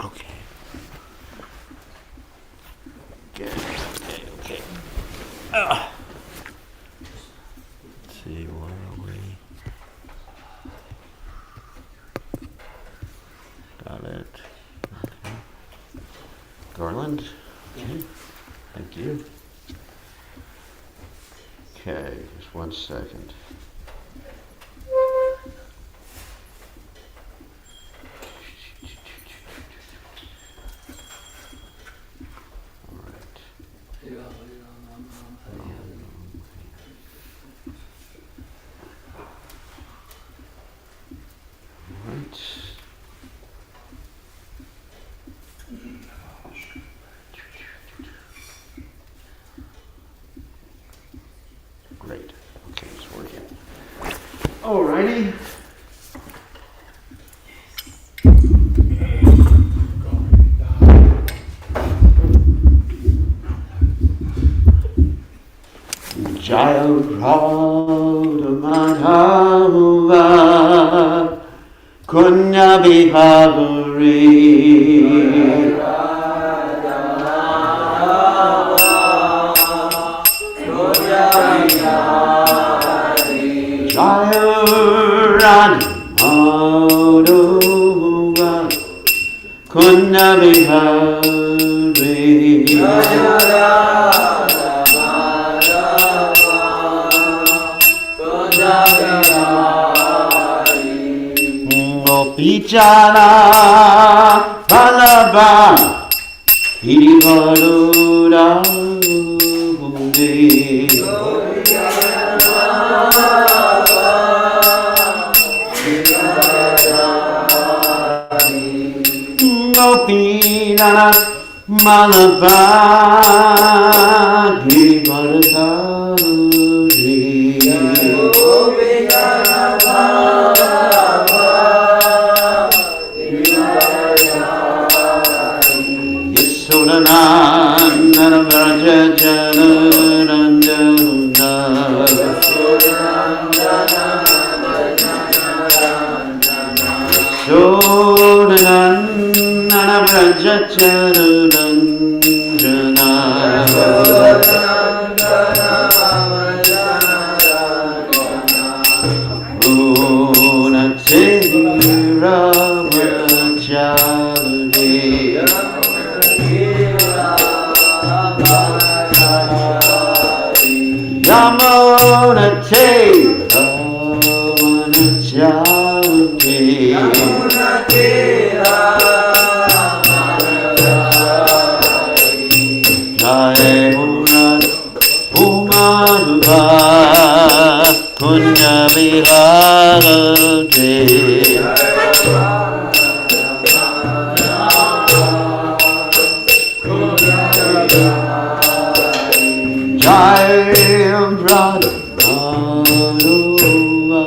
Okay. Let's see, where are we? Got it. Okay. Garland? Okay. Thank you. Okay, just 1 second. Great. Okay, it's working. Alrighty. Jaya Radha Madhava Kunya Bihari Jaya Radha Madhava Kunya Bihari Gopijana Vallabha Hirivarura Bunde Gopijana Vallabha Hirivarura Nana Vraja Janarandana Nana Vraja Janarandana Unate Ramacharde Yamuna Tera Manachanti Yamuna Tera Jai Murad Umanuva Kunya Viharate Jai Radha Madhava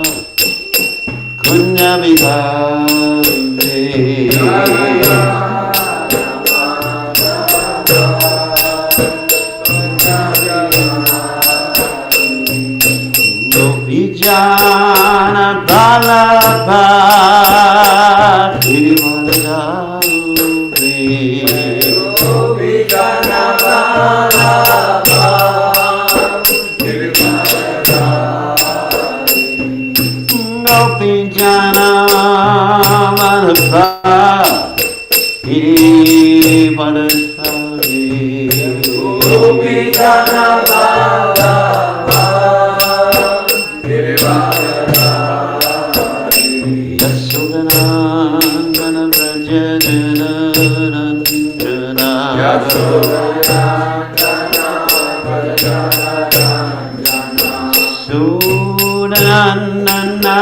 Kunya Bihari Gopijana Vallabha Hirivarudari Gopijana Vallabha Gopijana Vallabha Hirivarudari Gopijana Vallabha Hirivarudari Yasodhanandana Vraja Janarandana Yasodhanandana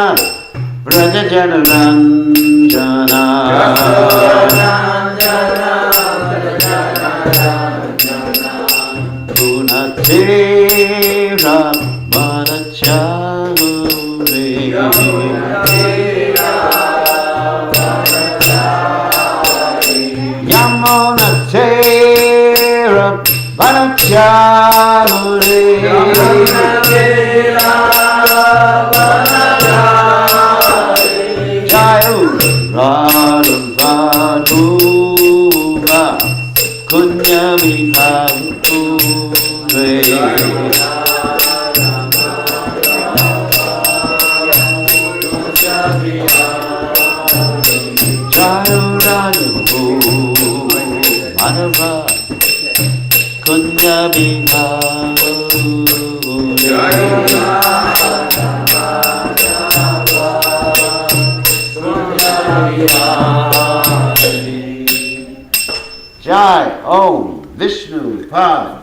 Vraja Janarandana Vraja Janarandana Punatera Manacharure Yamunatera Manacharure Jai Jayu Radha Vadhuva Kunya Vibhavu Jayu Radha Madhava Kunya Vibhavu Jai Om Vishnu Pad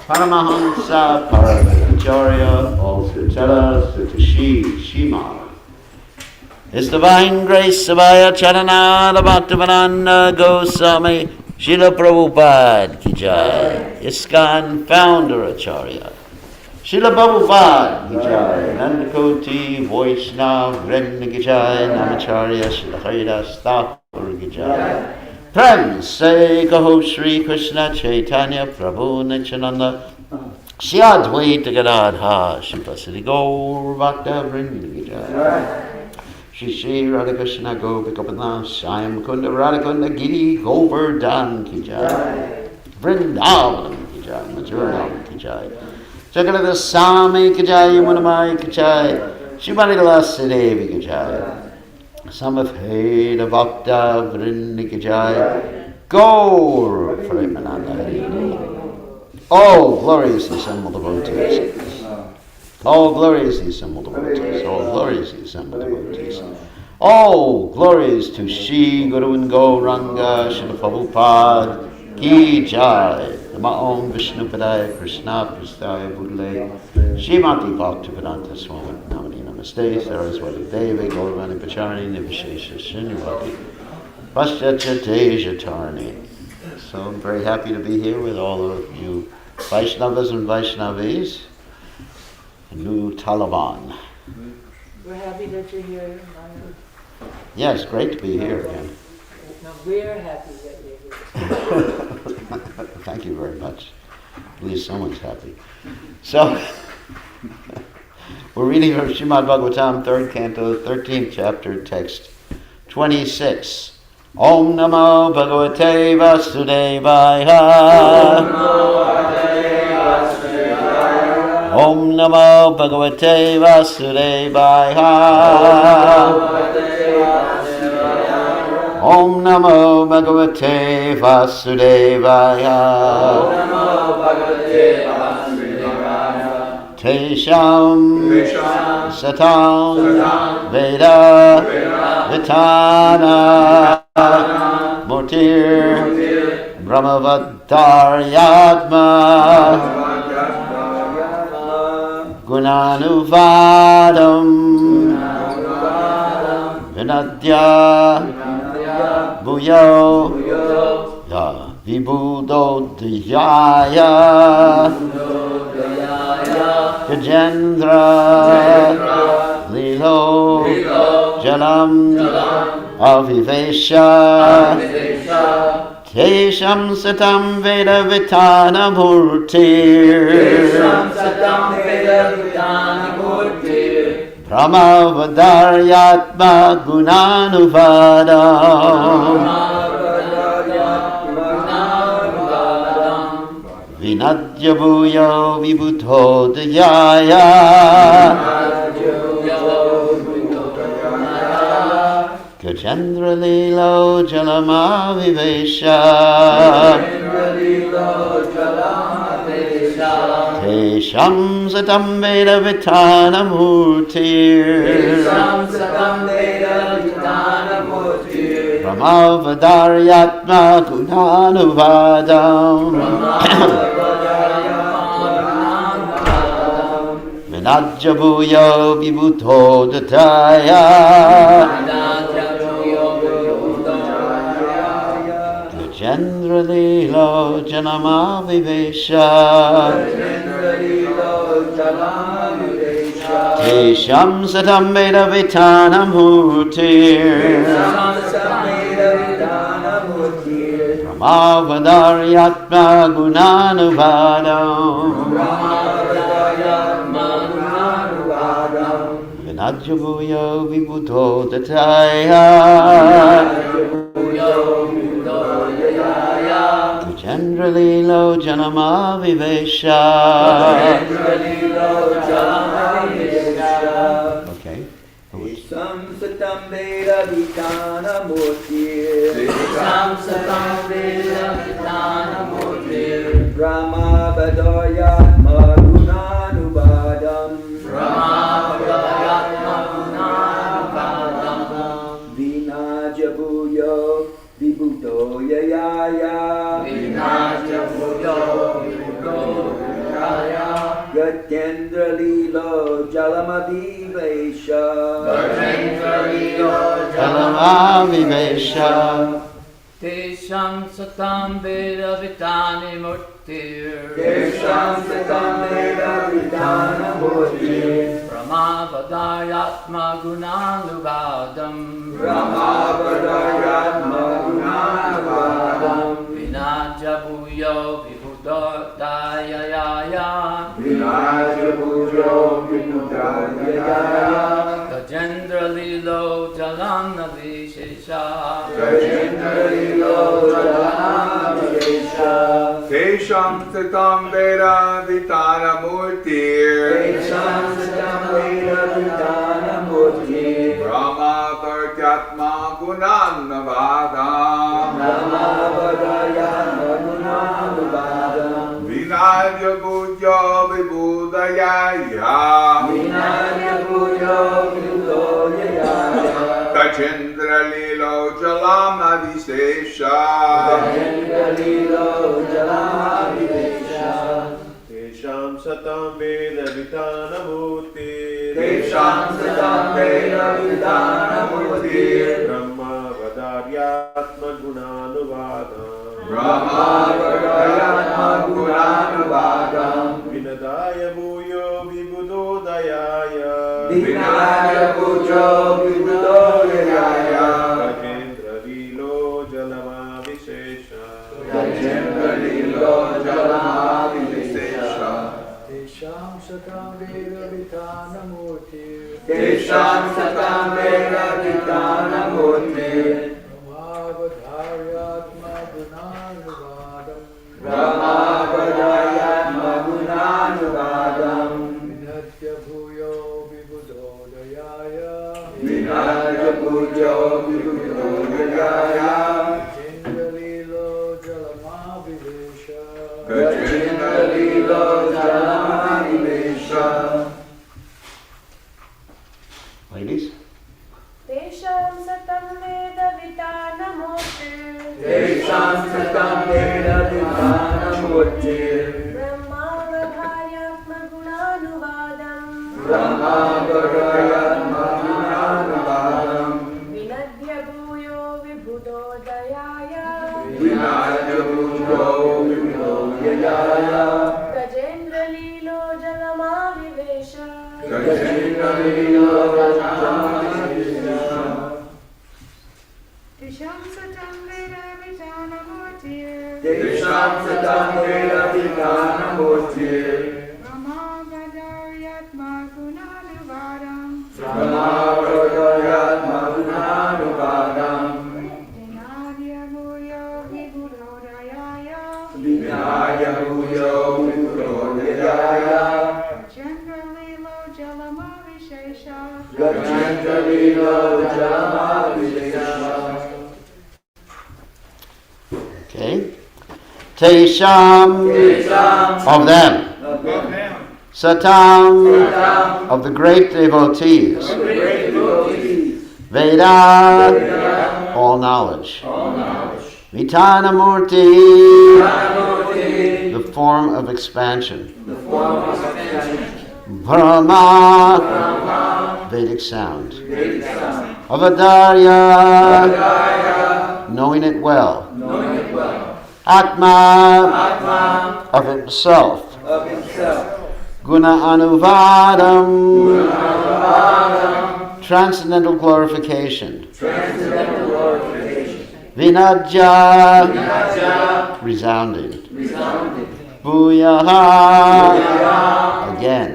Paramahamsa Paramacharya All Sutala Sutashi Shima. His Divine Grace Savaya Charanada Bhaktivedanta Goswami Srila Prabhupada Ki Jai. ISKCON Founder Acharya Srila Prabhupada Ki Jai. Nandakoti Vaishnava Vrinda Ki Jai. Namacharya Srila Haridas Thakur Ki Jai. Prem Se Kaho Shri Krishna Chaitanya Prabhu Nityananda Shri Advaita Gadadha Shri Pasadi Gaur Bhakta Vrinda Ki Jai. Shri Shri Radhakrishna Gopikapada Shyam Kunda Radhakunda Giri Govardhan Ki Jai. Vrindavan Ki Jai. Mathura Ki Jai. Jagadada Sami Ki Jai. Yamunamai Ki Jai. Shrimati Tulasi Devi Ki Jai. Samavheda Bhakta Vrinda Ki Jai. Gaur Premananda Hari. All glories the assembled devotees. All glories the assembled devotees. All glories the assembled devotees. All glories to Shri Guru and Gauranga Srila Prabhupada Ki Jai. Nama Om Vishnu Padaya Krishna Prastaya Budle Shrimati Bhaktivedanta Swami Namani Namaste Saraswati Devi Gauravani Pacharani Nivishesha Srinivati Paschatya Teja Tarni. So I'm very happy to be here with all of you Vaishnavas and Vaishnavis. New Taliban. We're happy that you're here. Yes, great to be here again. No, we're happy that you're here. Thank you very much. At least someone's happy. So, we're reading from Srimad Bhagavatam, 3rd Canto, 13th chapter, text 26. Om Namo Bhagavate Vasudevaya. Om Namo Bhagavate Vasudevaya. Om Namo Bhagavate Vasudevaya. Tesham Satam Veda Vitana Murtir Brahmavadaryatma Gunanuvadam Vinadya Bhuyo Ya Vibhudodhyaya Gajendra Lilo Jalam Avivesha Tesham Satam Veda Vitana Murtir Brahmavadaryatma Gunanuvadam Vinadya Bhuyo Vibhudodhyaya Gajendra Lilo Jalamavivesha Tesham Satam Veda Vitana Murtir Brahmavadaryatma Gunanuvadam Vinadya Bhuyo Vibhudodhyaya Gajendra Lilo Jalamavivesha Tesham Satam Veda Vitana Murtir Brahmavadaryatma Gunanuvadam Vinajabhuyo Vibuddho Dataya Vijendra Lilo Janama Vivesha. Okay. Sam satam veda vitana murti. Sam satam veda vitana murti. Brahma badayatma gunanubadam. Brahma badayatma gunanubadam. Vinajabhuyo vibuddho yaya. Vinajabhuyo vibuddho yaya. Gatyendra lilo jalamavivesha. Gatyendra lilo Jalamavivesha. Tesham satam veda vitani murtir. Tesham satam veda vitana murtir. Brahmavadayatma gunanubadam. Brahmavadayatma gunanubadam. Vinajabhuyo vibuddho dayaya. Vinajabhuyo vibuddho yaya. Gajendra lilo jalanavishesha. Gajendra lilo jalanavishesha. Tesham satam veda vitana murtir. Tesham satam veda vitana murtir. Brahma Vartyatma Gunanavadam. Brahmavadayatma gunanubadam. Vinajabhuyo Vibudayaya. Vinajabhuyo vibuddho yaya. Gajendra lilo jalamavishesha. Gajendra lilo jalamavishesha. Tesham satam veda vitana murtir. Tesham satam veda vitana murtir. Brahma vadaryatma gunanuvadam. Brahmavadayatma gunanubadam. Vinadaya bhuyo vibuddho dayaya. Vinajabhuyo vibuddho yaya. Gajendra lilo jalamavishesha. Gajendra lilo jalamavishesha. Tesham satam veda vitana murtir. Tesham satam veda vitana murtir. Brahmavadharyatma gunanuvadam. Brahmavadayatma gunanubadam. Vinajabhuyo vibuddho dayaya. Vinajabhuyo vibuddho yaya. Gajendra lilo jalamavivesha. Gajendra lilo jalamavivesha. Ladies? Tesham satam veda vitana murtir. Tesham satam veda vitana murtir. Brahmavadharyatma gunanuvadam. Brahmavadayatma gunanubadam. Vinajabhuyo vibuddho dayaya. Vinajabhuyo vibuddho yaya. Gajendra lilo jalamavivesha. Gajendra lilo jalamavivesha. Tesham satam veda vitana murtir. Tesham satam veda vitana murtir. Brahmavadharyatma gunanuvadam. Brahmavadayatma gunanubadam. Vinajabhuyo vibuddho dayaya. Vinajabhuyo vibuddho yaya. Gajendra lilo jalamavivesha. Gajendra lilo jalamavivesha. Okay. Tesham of them. Satam of the great devotees. Veda, all knowledge. Vitana Murti, the form of expansion. Brahma, Vedic sound. Avadarya, knowing it well. Atma, of himself. Guna Anuvadam, transcendental glorification. Vinajja, resounding. Bhuyaha, again.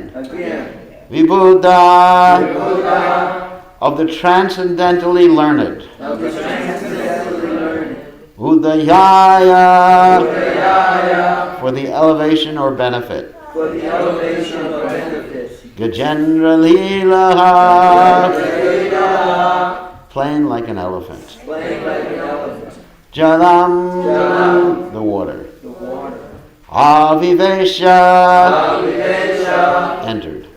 Vibhuda, of the transcendentally learned, Udayaya, for the elevation or benefit, Gajendra Leela, plain like an elephant, Jalam, the water, Avivesha, entered.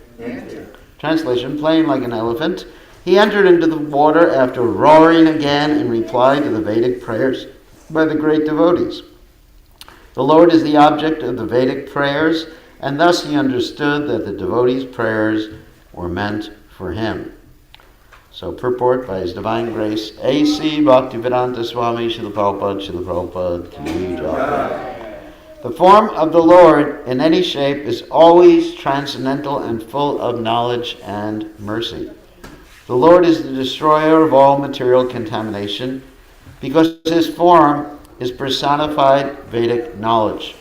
Translation, plain like an elephant. He entered into the water after roaring again in reply to the Vedic prayers by the great devotees. The Lord is the object of the Vedic prayers, and thus he understood that the devotees' prayers were meant for him. So purport by His Divine Grace, A.C. Bhaktivedanta Swami Srila Prabhupada, Ki Jai. The form of the Lord in any shape is always transcendental and full of knowledge and mercy. The Lord is the destroyer of all material contamination because his form is personified Vedic knowledge.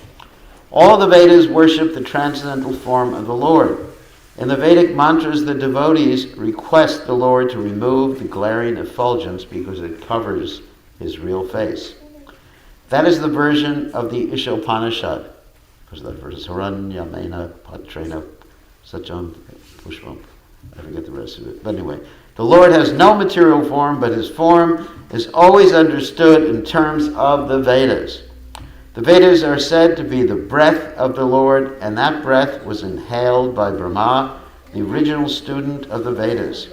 All the Vedas worship the transcendental form of the Lord. In the Vedic mantras, the devotees request the Lord to remove the glaring effulgence because it covers his real face. That is the version of the Ishopanishad, because that verse is Haranya Mena Patrena Sacham Pushpam. I forget the rest of it. But anyway, the Lord has no material form, but his form is always understood in terms of the Vedas. The Vedas are said to be the breath of the Lord, and that breath was inhaled by Brahma, the original student of the Vedas.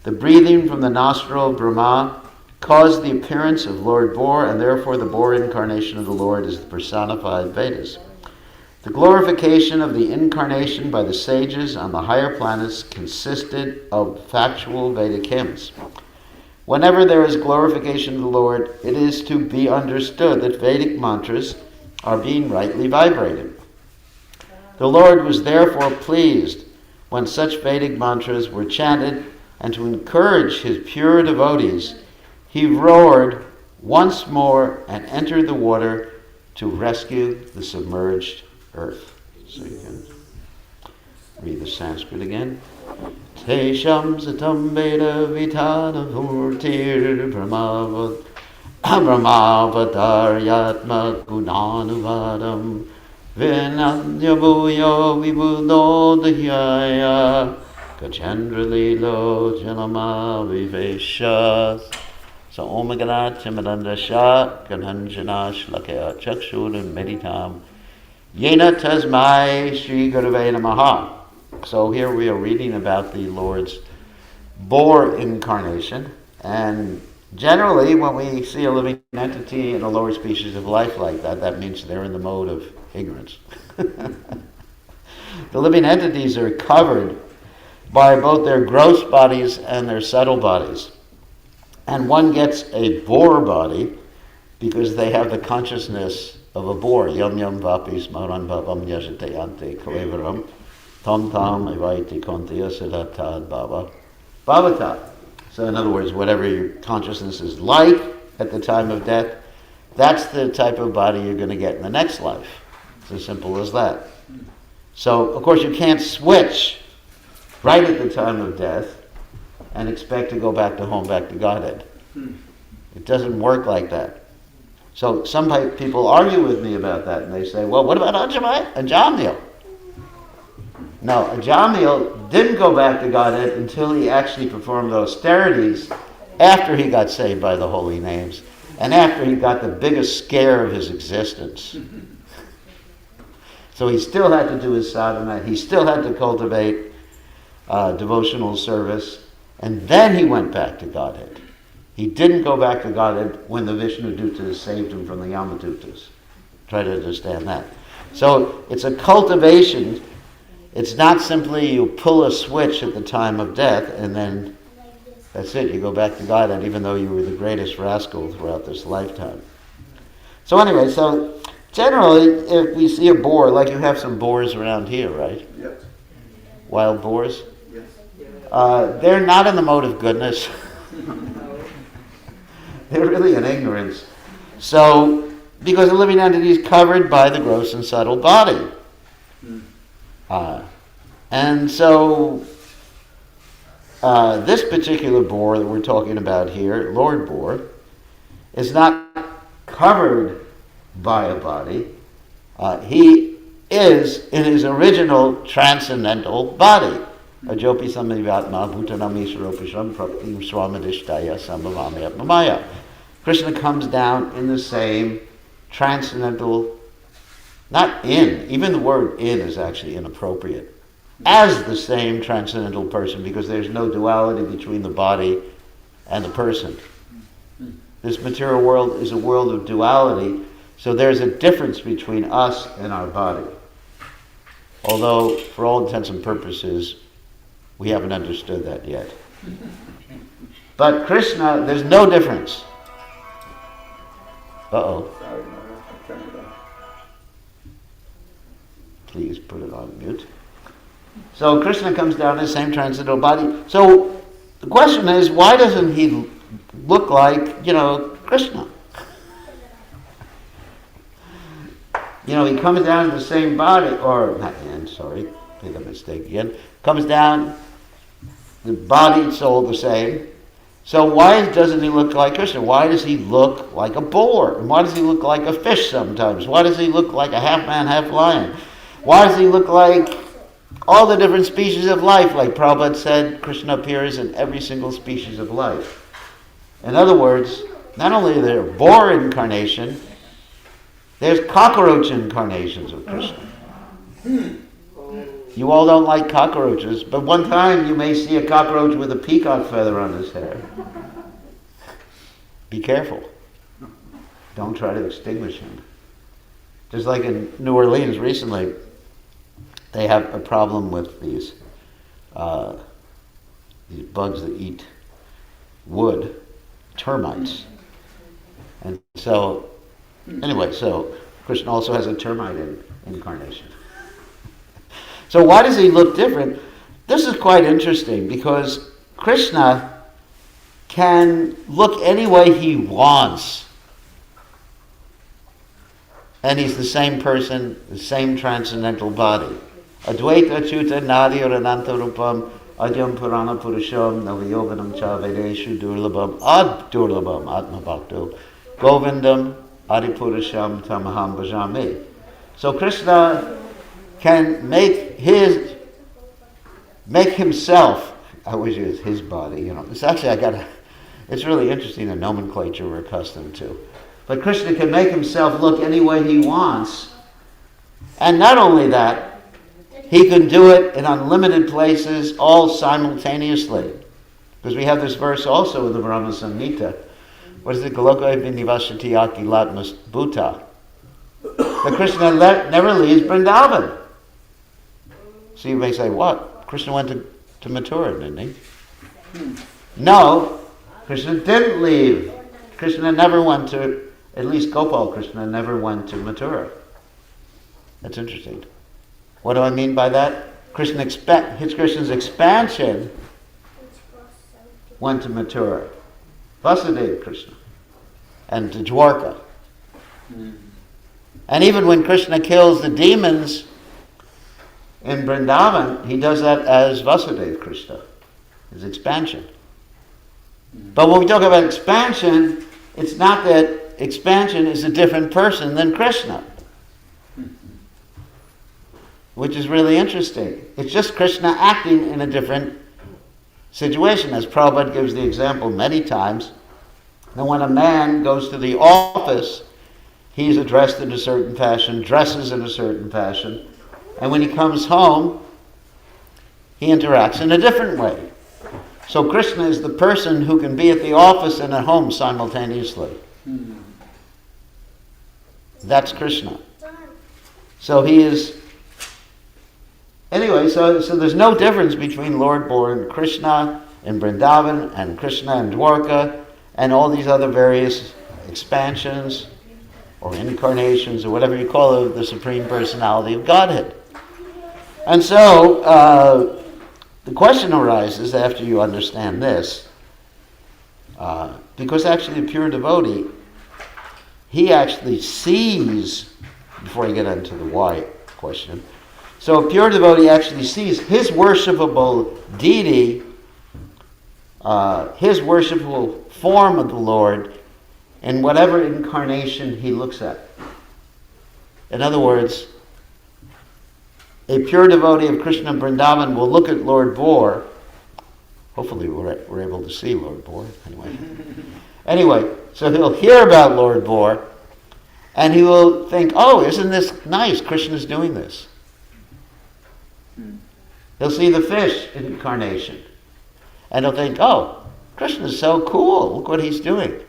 The breathing from the nostril of Brahma caused the appearance of Lord Boar, and therefore the Boar incarnation of the Lord is the personified Vedas. The glorification of the incarnation by the sages on the higher planets consisted of factual Vedic hymns. Whenever there is glorification of the Lord, it is to be understood that Vedic mantras are being rightly vibrated. The Lord was therefore pleased when such Vedic mantras were chanted, and to encourage his pure devotees, he roared once more and entered the water to rescue the submerged earth. So you can read the Sanskrit again. Tesham satam veda vitana murtir brahmavataryatma gunanuvadam vinanya bhuyo vibhudodahyaya gachendra lilo janama vivesha. So Om Ganat Chimadanda Shah Gananjana Shlakaya Chakshur Meditam Yena Tasmai Shri Gurave Namaha. So here we are reading about the Lord's boar incarnation, and generally when we see a living entity in a lower species of life like that, that means they're in the mode of ignorance. The living entities are covered by both their gross bodies and their subtle bodies. And one gets a boar body because they have the consciousness of a boar. Yam yam vapi smaran bhavam yajate ante kalevaram tam tam evaiti kontiya siddhatad bhava bhavata. So in other words, whatever your consciousness is like at the time of death, that's the type of body you're going to get in the next life. It's as simple as that. So, of course, you can't switch right at the time of death and expect to go back to home, back to Godhead. It doesn't work like that. So some people argue with me about that, and they say, well, what about Ajamil? No, Ajamil didn't go back to Godhead until he actually performed austerities after he got saved by the holy names and after he got the biggest scare of his existence. So he still had to do his sadhana, he still had to cultivate devotional service, and then he went back to Godhead. He didn't go back to Godhead when the Vishnu Dutas saved him from the Yamadutas. Try to understand that. So it's a cultivation. It's not simply you pull a switch at the time of death and then that's it. You go back to Godhead even though you were the greatest rascal throughout this lifetime. So anyway, so generally if we see a boar, like you have some boars around here, right? Yes. Wild boars? Yes. They're not in the mode of goodness. They're really in ignorance. So, because the living entity is covered by the gross and subtle body. And so, this particular boar that we're talking about here, Lord Boar, is not covered by a body. He is in his original transcendental body. Ajopi Samivatma Bhutanami Saropisham Praptim Swamadishtaya Sambhavami Atmamaya. Krishna comes down in the same transcendental, not in, even the word in is actually inappropriate, as the same transcendental person, because there's no duality between the body and the person. This material world is a world of duality, so there's a difference between us and our body. Although, for all intents and purposes, we haven't understood that yet. But Krishna, there's no difference. Uh-oh. Sorry, Mara, I turned it off. Please put it on mute. So Krishna comes down in the same transcendental body. So the question is, why doesn't he look like, Krishna? He comes down in the same body, or not in, sorry, made a mistake again. Comes down, the body and soul the same. So why doesn't he look like Krishna? Why does he look like a boar? And why does he look like a fish sometimes? Why does he look like a half man, half lion? Why does he look like all the different species of life? Like Prabhupada said, Krishna appears in every single species of life. In other words, not only is there boar incarnation, there's cockroach incarnations of Krishna. You all don't like cockroaches, but one time you may see a cockroach with a peacock feather on his hair. Be careful. Don't try to extinguish him. Just like in New Orleans recently, they have a problem with these bugs that eat wood, termites. And so, anyway, so Krishna also has a termite incarnation. So why does he look different? This is quite interesting because Krishna can look any way he wants. And he's the same person, the same transcendental body. Advaita Chuta Nadi Ananta Rupam Adyam Purana Purusham Navayoganam Cha Vedeshu Durlabam Ad Durlabam Atma Bhakto Govindam Adipurusham Tamaham Bhajami. So Krishna can make himself, I wish it was his body, It's actually, it's really interesting the nomenclature we're accustomed to. But Krishna can make himself look any way he wants. And not only that, he can do it in unlimited places all simultaneously. Because we have this verse also in the Brahma Samhita. What is it? Goloka Vinivashati Aki Latmas Bhuta. That Krishna never leaves Vrindavan. So you may say, what? Krishna went to Mathura, didn't he? No, Krishna didn't leave. Krishna never went to, at least Gopal Krishna never went to Mathura. That's interesting. What do I mean by that? Krishna's expansion went to Mathura. Vasudeva Krishna. And to Dwarka. And even when Krishna kills the demons in Vrindavan, he does that as Vasudeva Krishna, his expansion. But when we talk about expansion, it's not that expansion is a different person than Krishna, which is really interesting. It's just Krishna acting in a different situation, as Prabhupada gives the example many times, that when a man goes to the office, he's addressed in a certain fashion, dresses in a certain fashion, and when he comes home, he interacts in a different way. So Krishna is the person who can be at the office and at home simultaneously. That's Krishna. So he is... Anyway, so there's no difference between Lord Boar and Krishna in Vrindavan and Krishna in Dwarka and all these other various expansions or incarnations or whatever you call it, the Supreme Personality of Godhead. And so the question arises after you understand this, because actually a pure devotee, he actually sees, before I get into the why question, so a pure devotee actually sees his worshipable deity his worshipful form of the Lord in whatever incarnation he looks at. In other words, a pure devotee of Krishna Vrindavan will look at Lord Bor. Hopefully we're able to see Lord Bor. Anyway, so he'll hear about Lord Bor, and he will think, oh, isn't this nice? Krishna's doing this. He'll see the fish incarnation, and he'll think, oh, Krishna's so cool. Look what he's doing.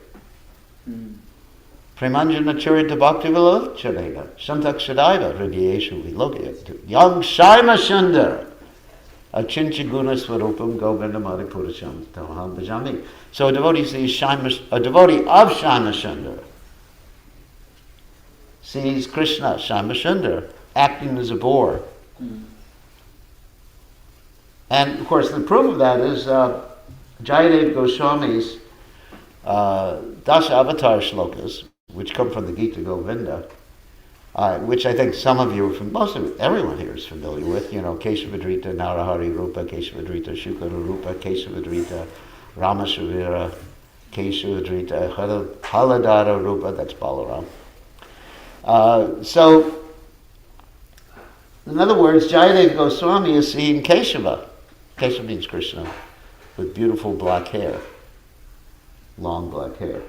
Premanjana Churita Bhakti Vilocharena, Shantak Shadaiva, Hridiyeshu Vilokayatu, Yang Shaima Sundara, Achincha Guna Swarupam Govindamari Purasham Tamaham Bhajami. So a devotee sees a devotee of Shaima Sundara sees Krishna, Shaima Sundara, acting as a boar. And of course the proof of that is Jayadev Goswami's Dasha Avatar shlokas, which come from the Gita Govinda, which I think some of you, everyone here is familiar with. You know, Keshavadrita Narahari Rupa, Keshavadrita Shukara Rupa, Keshavadrita Ramashavira, Keshavadrita Haladara Rupa, that's Balaram. So, in other words, Jayadev Goswami is seeing Keshava. Keshava means Krishna, with beautiful black hair, long black hair.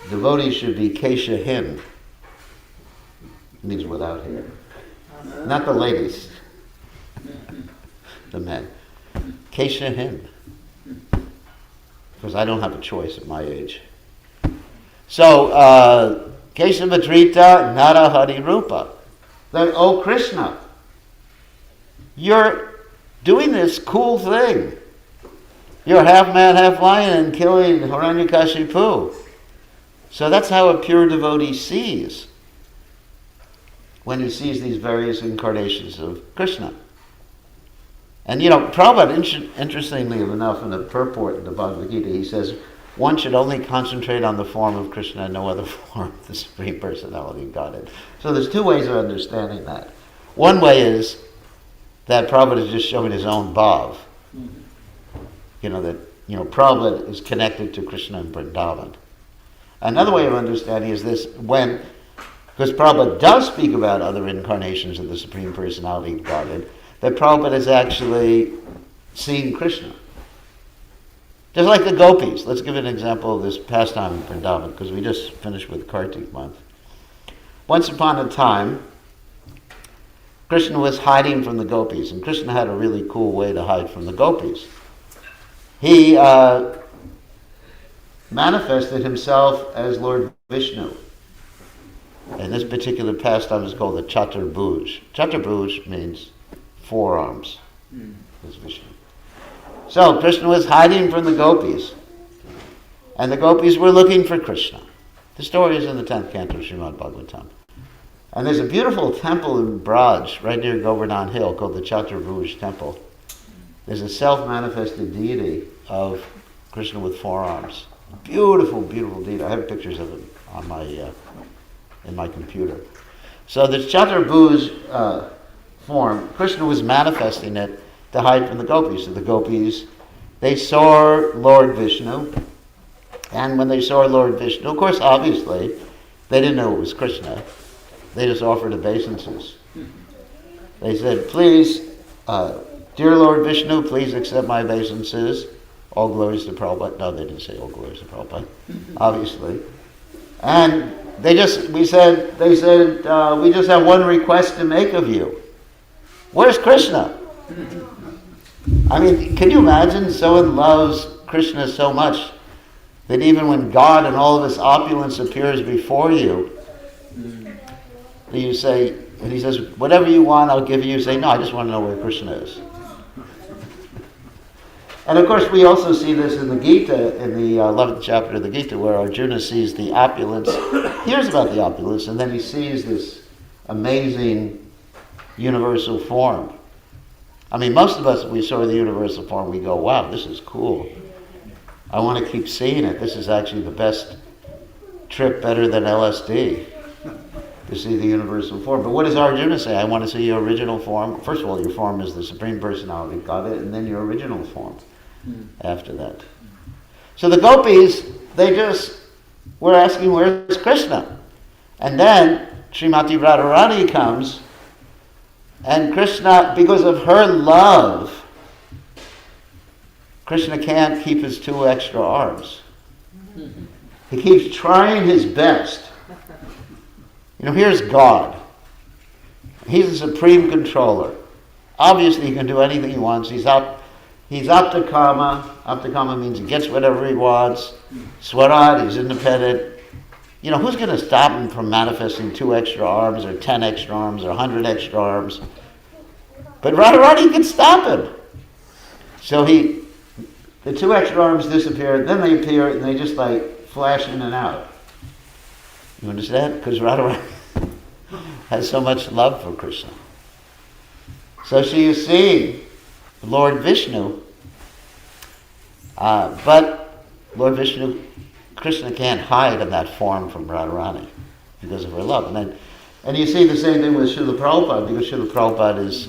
Devotees should be Keshahin, means without hair. Not the ladies, the men. Keshahin, because I don't have a choice at my age. So, Keshavadrita Narahari Rupa. That, oh Krishna, you're doing this cool thing. You're half man, half lion, and killing Hiranyakashipu. So that's how a pure devotee sees when he sees these various incarnations of Krishna. And you know, Prabhupada, interestingly enough, in the purport in the Bhagavad Gita, he says, one should only concentrate on the form of Krishna and no other form of the Supreme Personality of Godhead. So there's two ways of understanding that. One way is that Prabhupada is just showing his own bhav. You know, that Prabhupada is connected to Krishna and Vrindavan. Another way of understanding is this, because Prabhupada does speak about other incarnations of the Supreme Personality of Godhead, that Prabhupada is actually seeing Krishna. Just like the gopis. Let's give an example of this pastime in Vrindavan, because we just finished with Kartik month. Once upon a time, Krishna was hiding from the gopis, and Krishna had a really cool way to hide from the gopis. He manifested himself as Lord Vishnu. And this particular pastime is called the Chaturbhuj. Chaturbhuj means forearms. That's Vishnu. So Krishna was hiding from the gopis. And the gopis were looking for Krishna. The story is in the 10th canto of Srimad Bhagavatam. And there's a beautiful temple in Braj, right near Govardhan Hill, called the Chaturbhuj Temple. There's a self-manifested deity of Krishna with forearms. Beautiful, beautiful deity. I have pictures of it on in my computer. So the Chaturbhuj form, Krishna was manifesting it to hide from the gopis. So the gopis, they saw Lord Vishnu, and when they saw Lord Vishnu, of course, obviously, they didn't know it was Krishna. They just offered obeisances. They said, please, dear Lord Vishnu, please accept my obeisances. All glories to Prabhupada. No, they didn't say all glories to Prabhupada, obviously. And they said, we just have one request to make of you. Where's Krishna? I mean, can you imagine someone loves Krishna so much that even when God in all of his opulence appears before you, you say, and he says, whatever you want, I'll give you. You say, no, I just want to know where Krishna is. And of course, we also see this in the Gita, in the 11th chapter of the Gita, where Arjuna sees the opulence, hears about the opulence, and then he sees this amazing universal form. I mean, most of us, we saw the universal form, we go, wow, this is cool. I want to keep seeing it. This is actually the best trip, better than LSD, to see the universal form. But what does Arjuna say? I want to see your original form. First of all, your form is the Supreme Personality of Godhead, and then your original form. after that. So the gopis, they just were asking, where's Krishna? And then Srimati Radharani comes, and Krishna, because of her love, Krishna can't keep his 2 extra arms. He keeps trying his best. Here's God. He's the supreme controller. Obviously, he can do anything he wants. He's Aptakama. Aptakama means he gets whatever he wants. Swarad, he's independent. Who's going to stop him from manifesting 2 extra arms, or 10 extra arms, or 100 extra arms? But Radharani can stop him. So the 2 extra arms disappear, then they appear, and they just flash in and out. You understand? Because Radharani has so much love for Krishna. So she is seeing Lord Vishnu, but Lord Vishnu, Krishna can't hide in that form from Radharani because of her love. And you see the same thing with Srila Prabhupada, because Srila Prabhupada is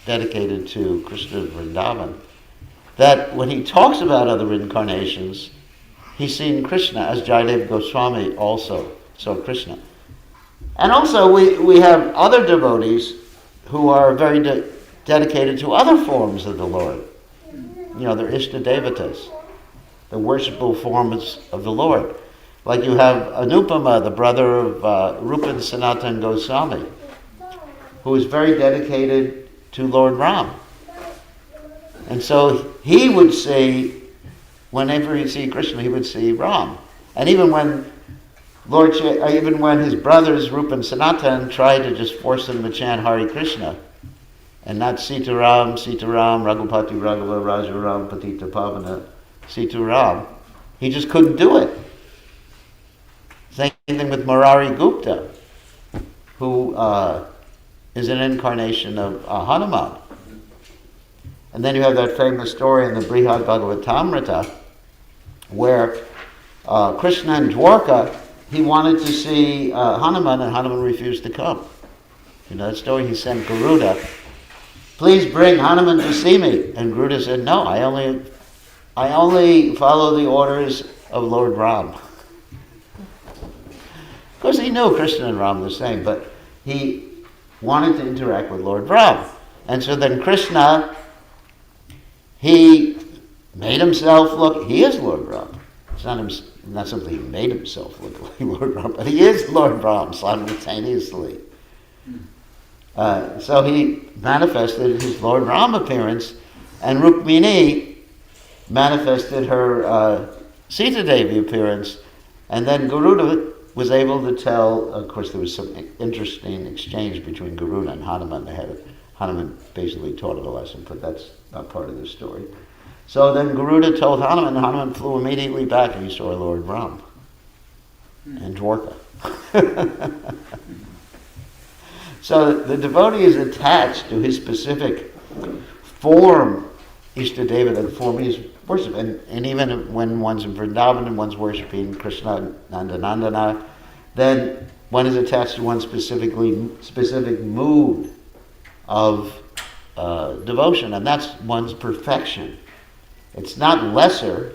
dedicated to Krishna Vrindavan, that when he talks about other incarnations, he's seen Krishna, as Jayadev Goswami also saw Krishna. And also we have other devotees who are very dedicated to other forms of the Lord. They're Ishta Devatas, the worshipful forms of the Lord. Like you have Anupama, the brother of Rupa and Sanatan Goswami, who is very dedicated to Lord Ram. And so he would see, whenever he'd see Krishna, he would see Ram. And even when his brothers Rupa and Sanatan tried to just force him to chant Hare Krishna, and not Sitaram, Sitaram, Raghupati Raghava, Rajaram, Patita Pavana, Sitaram, he just couldn't do it. Same thing with Murari Gupta, who is an incarnation of Hanuman. And then you have that famous story in the Brihad Bhagavatamrita, where Krishna in Dwarka, he wanted to see Hanuman, and Hanuman refused to come. That story? He sent Garuda, please bring Hanuman to see me. And Garuda said, no, I only follow the orders of Lord Ram. Of course, he knew Krishna and Ram were the same, but he wanted to interact with Lord Ram. And so then Krishna, he made himself look, he is Lord Ram. It's not simply he made himself look like Lord Ram, but he is Lord Ram simultaneously. So he manifested his Lord Ram appearance, and Rukmini manifested her Sita Devi appearance, and then Garuda was able to tell, of course there was some interesting exchange between Garuda and Hanuman. Hanuman basically taught him a lesson, but that's not part of the story. So then Garuda told Hanuman, and Hanuman flew immediately back, and he saw Lord Ram in Dwarka. So the devotee is attached to his specific form, Ishtadeva, the form he's worship. And even when one's in Vrindavan and one's worshipping Krishna Nandanandana, then one is attached to one specific mood of devotion, and that's one's perfection. It's not lesser.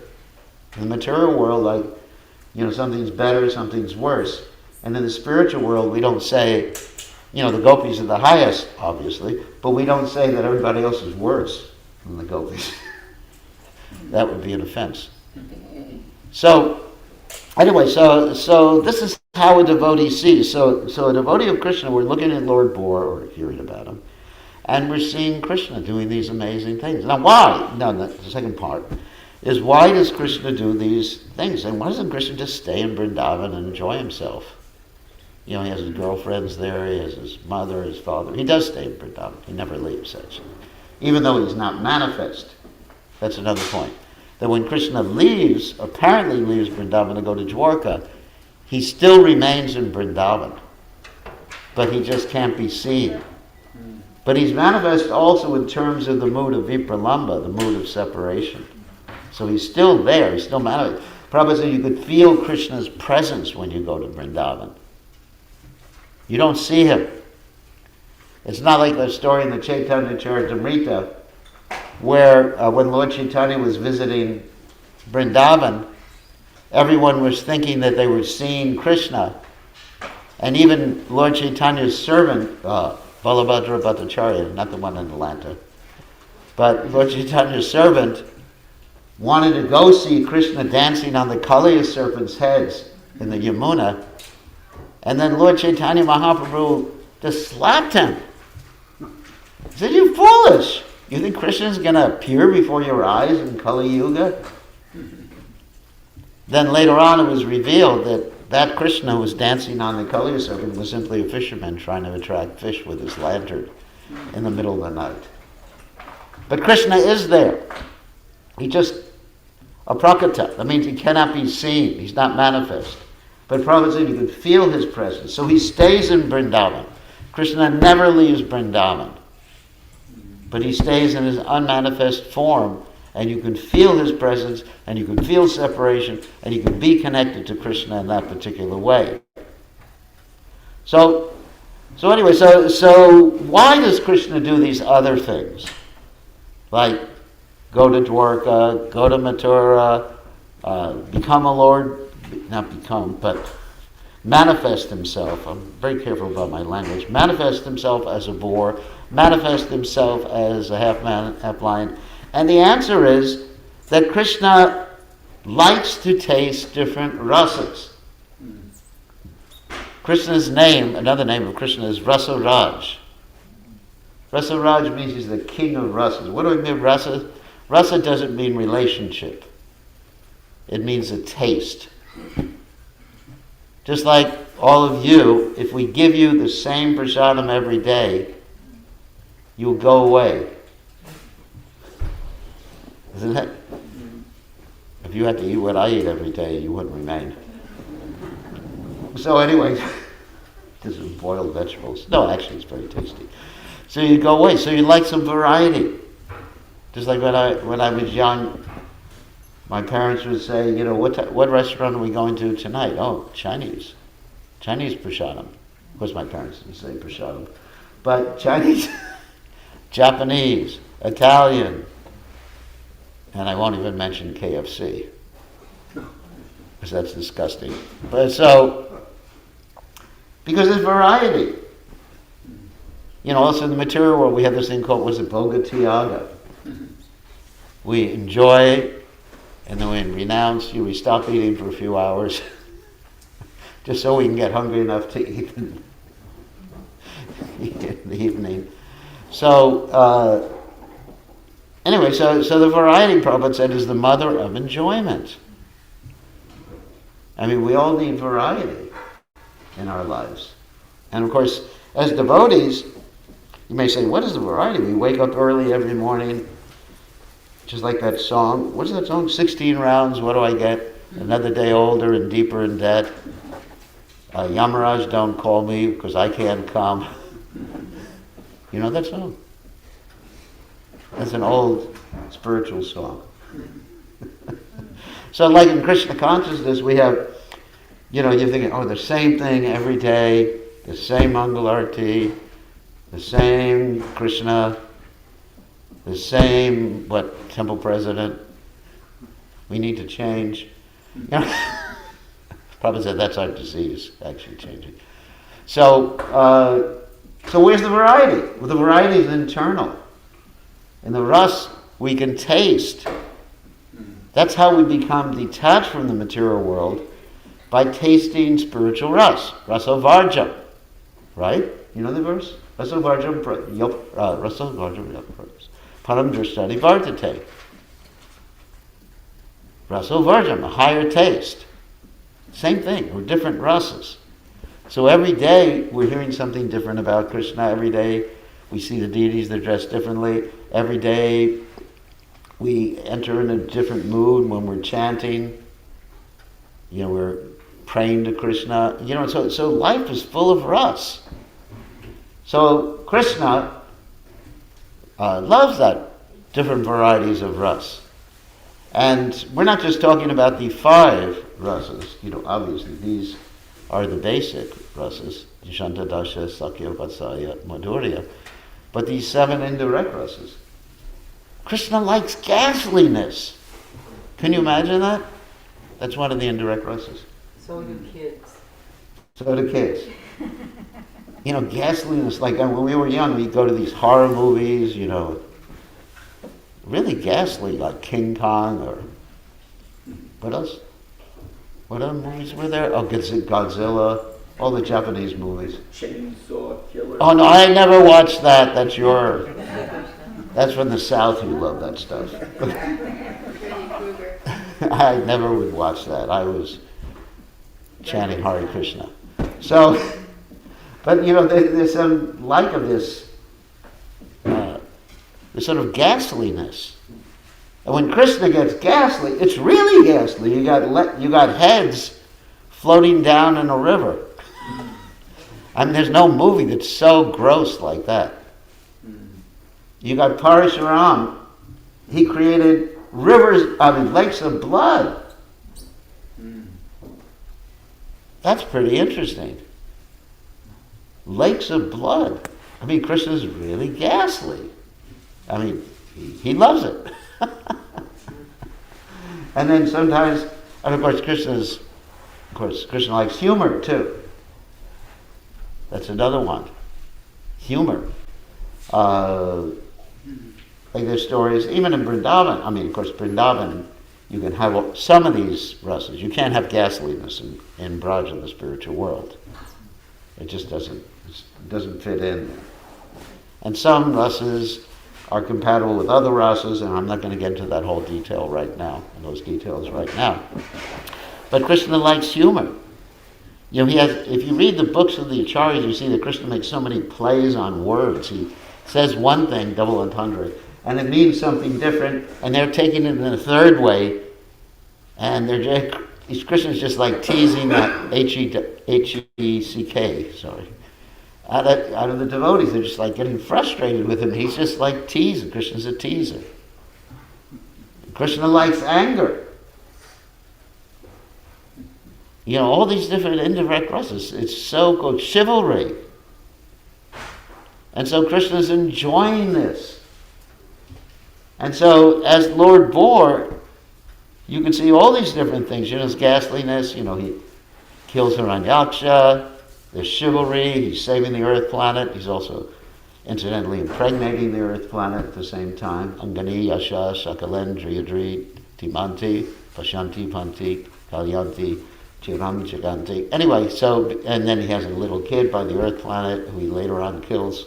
In the material world, something's better, something's worse. And in the spiritual world, we don't say, the gopis are the highest, obviously, but we don't say that everybody else is worse than the gopis. That would be an offense. So, anyway, so this is how a devotee sees. So a devotee of Krishna, we're looking at Lord Bor, or hearing about him, and we're seeing Krishna doing these amazing things. Now, why? No, the second part is, why does Krishna do these things? And why doesn't Krishna just stay in Vrindavan and enjoy himself? He has his girlfriends there, he has his mother, his father. He does stay in Vrindavan. He never leaves, actually. Even though he's not manifest. That's another point. That when Krishna apparently leaves Vrindavan to go to Dwarka, he still remains in Vrindavan. But he just can't be seen. But he's manifest also in terms of the mood of Vipralamba, the mood of separation. So he's still there, he's still manifest. Prabhupada said you could feel Krishna's presence when you go to Vrindavan. You don't see him. It's not like the story in the Chaitanya Charitamrita where when Lord Chaitanya was visiting Vrindavan, everyone was thinking that they were seeing Krishna. And even Lord Chaitanya's servant, Balabhadra Bhattacharya, not the one in Atlanta, but Lord Chaitanya's servant wanted to go see Krishna dancing on the Kaliya serpents' heads in the Yamuna. And then Lord Chaitanya Mahaprabhu just slapped him. He said, "You foolish! You think Krishna's going to appear before your eyes in Kali Yuga?" Then later on it was revealed that Krishna who was dancing on the Kaliya serpent was simply a fisherman trying to attract fish with his lantern in the middle of the night. But Krishna is there. He just aprakata. That means he cannot be seen. He's not manifest. But Prabhupada said you can feel his presence. So he stays in Vrindavan. Krishna never leaves Vrindavan. But he stays in his unmanifest form, and you can feel his presence, and you can feel separation, and you can be connected to Krishna in that particular way. So anyway, so why does Krishna do these other things? Like go to Dwarka, go to Mathura, become a lord, not become, but manifest himself. I'm very careful about my language. Manifest himself as a boar, manifest himself as a half man, half lion. And the answer is that Krishna likes to taste different rasas. Krishna's name, another name of Krishna is Rasaraj. Rasaraj means he's the king of rasas. What do we mean rasa? Rasa doesn't mean relationship. It means a taste. Just like all of you, if we give you the same prasadam every day, you'll go away. Isn't it? If you had to eat what I eat every day, you wouldn't remain. So anyway, this is boiled vegetables. No, actually it's very tasty. So you go away. So you like some variety. Just like when I was young, my parents would say, what restaurant are we going to tonight? Oh, Chinese prasadam. Of course my parents didn't say prasadam. But Chinese, Japanese, Italian, and I won't even mention KFC, because that's disgusting. But because there's variety. Also in the material world we have this thing called, Bhoga Tiyaga. We enjoy, and then we renounce, we stop eating for a few hours, just so we can get hungry enough to eat in the evening. So, anyway, so the variety, Prabhupada said, is the mother of enjoyment. I mean, we all need variety in our lives. And of course, as devotees, you may say, what is the variety? We wake up early every morning, just like that song. What's that song? 16 rounds, what do I get? Another day older and deeper in debt. Yamaraj, don't call me because I can't come. You know that song? That's an old spiritual song. So like in Krishna consciousness, we have, you're thinking, the same thing every day, the same Mangalarti, the same Krishna, the same, temple president. We need to change. Prabhupada said that's our disease, actually changing. So where's the variety? Well, the variety is internal. In the ras, we can taste. That's how we become detached from the material world, by tasting spiritual ras. Rasavarjam. Right? You know the verse? Rasavarjam param drishtani vartate. Rasavarjam, a higher taste. Same thing, we're different rasas. So every day we're hearing something different about Krishna. Every day we see the deities, they're dressed differently. Every day we enter in a different mood when we're chanting. We're praying to Krishna. So life is full of ras. So Krishna loves that different varieties of ras. And we're not just talking about the 5 rasas. Obviously these are the basic rasas. Jishanta, Dasha, Sakya, Vatsaya, Madhurya. But these 7 indirect rasas. Krishna likes ghastliness. Can you imagine that? That's one of the indirect rasas. So do kids. So do kids. You know, ghastliness, like when we were young, we'd go to these horror movies, you know, really ghastly, like King Kong or, what else? What other movies were there? Oh, Godzilla, all the Japanese movies. Chainsaw Killer. Oh no, I never watched that. That's from the South, you love that stuff. Freddy Krueger. I never would watch that. I was chanting Hare Krishna. So, but you know, there's some like of this sort of ghastliness. And when Krishna gets ghastly, it's really ghastly. You got heads floating down in a river. I mean, there's no movie that's so gross like that. You got Parashuram. He created lakes of blood. That's pretty interesting. Lakes of blood. I mean, Krishna's really ghastly. I mean, he loves it. And then sometimes, and of course, Krishna likes humor too. That's another one. Humor. Like there's stories, even in Vrindavan. I mean, of course, Vrindavan, you can have some of these rasas. You can't have ghastliness in Braj, in the spiritual world. It just doesn't fit in. And some rasas are compatible with other rasas, and I'm not going to get into that whole detail right now, those details right now. But Krishna likes humor. You know, if you read the books of the Acharyas, you see that Krishna makes so many plays on words. He says one thing, double entendre, and it means something different, and they're taking it in a third way, and Krishna's just like teasing that H-E-C-K, sorry. Out of the devotees, they're just like getting frustrated with him. He's just like teasing. Krishna's a teaser. Krishna likes anger. You know, all these different indirect rasas. It's so called chivalry. And so Krishna's enjoying this. And so as Lord Boar, you can see all these different things. You know, his ghastliness, you know, he kills Hiranyaksha. There's chivalry, he's saving the earth planet, he's also incidentally impregnating the earth planet at the same time. Angani, Yasha, Sakalen, Driyadri, Timanti, Pashanti, Panti, Kalyanti, Chiram, Chiganti. Anyway, and then he has a little kid by the earth planet who he later on kills.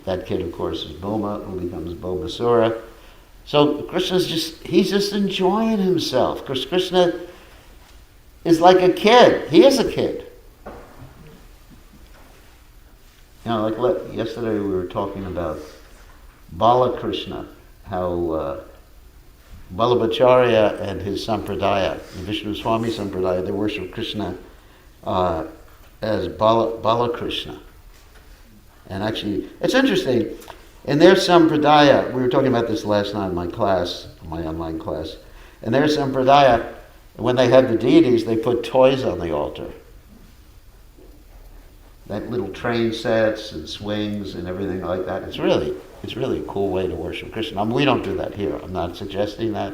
That kid, of course, is Boma, who becomes Bomasura. So he's just enjoying himself. Because Krishna is like a kid. He is a kid. You know, like yesterday we were talking about Balakrishna, how Vallabhacharya and his sampradaya, the Vishnu Swami sampradaya, they worship Krishna as Balakrishna. And actually, it's interesting, in their sampradaya, we were talking about this last night in my online class, in their sampradaya, when they had the deities, they put toys on the altar. That little train sets and swings and everything like that. It's really a cool way to worship Krishna. I mean, we don't do that here. I'm not suggesting that.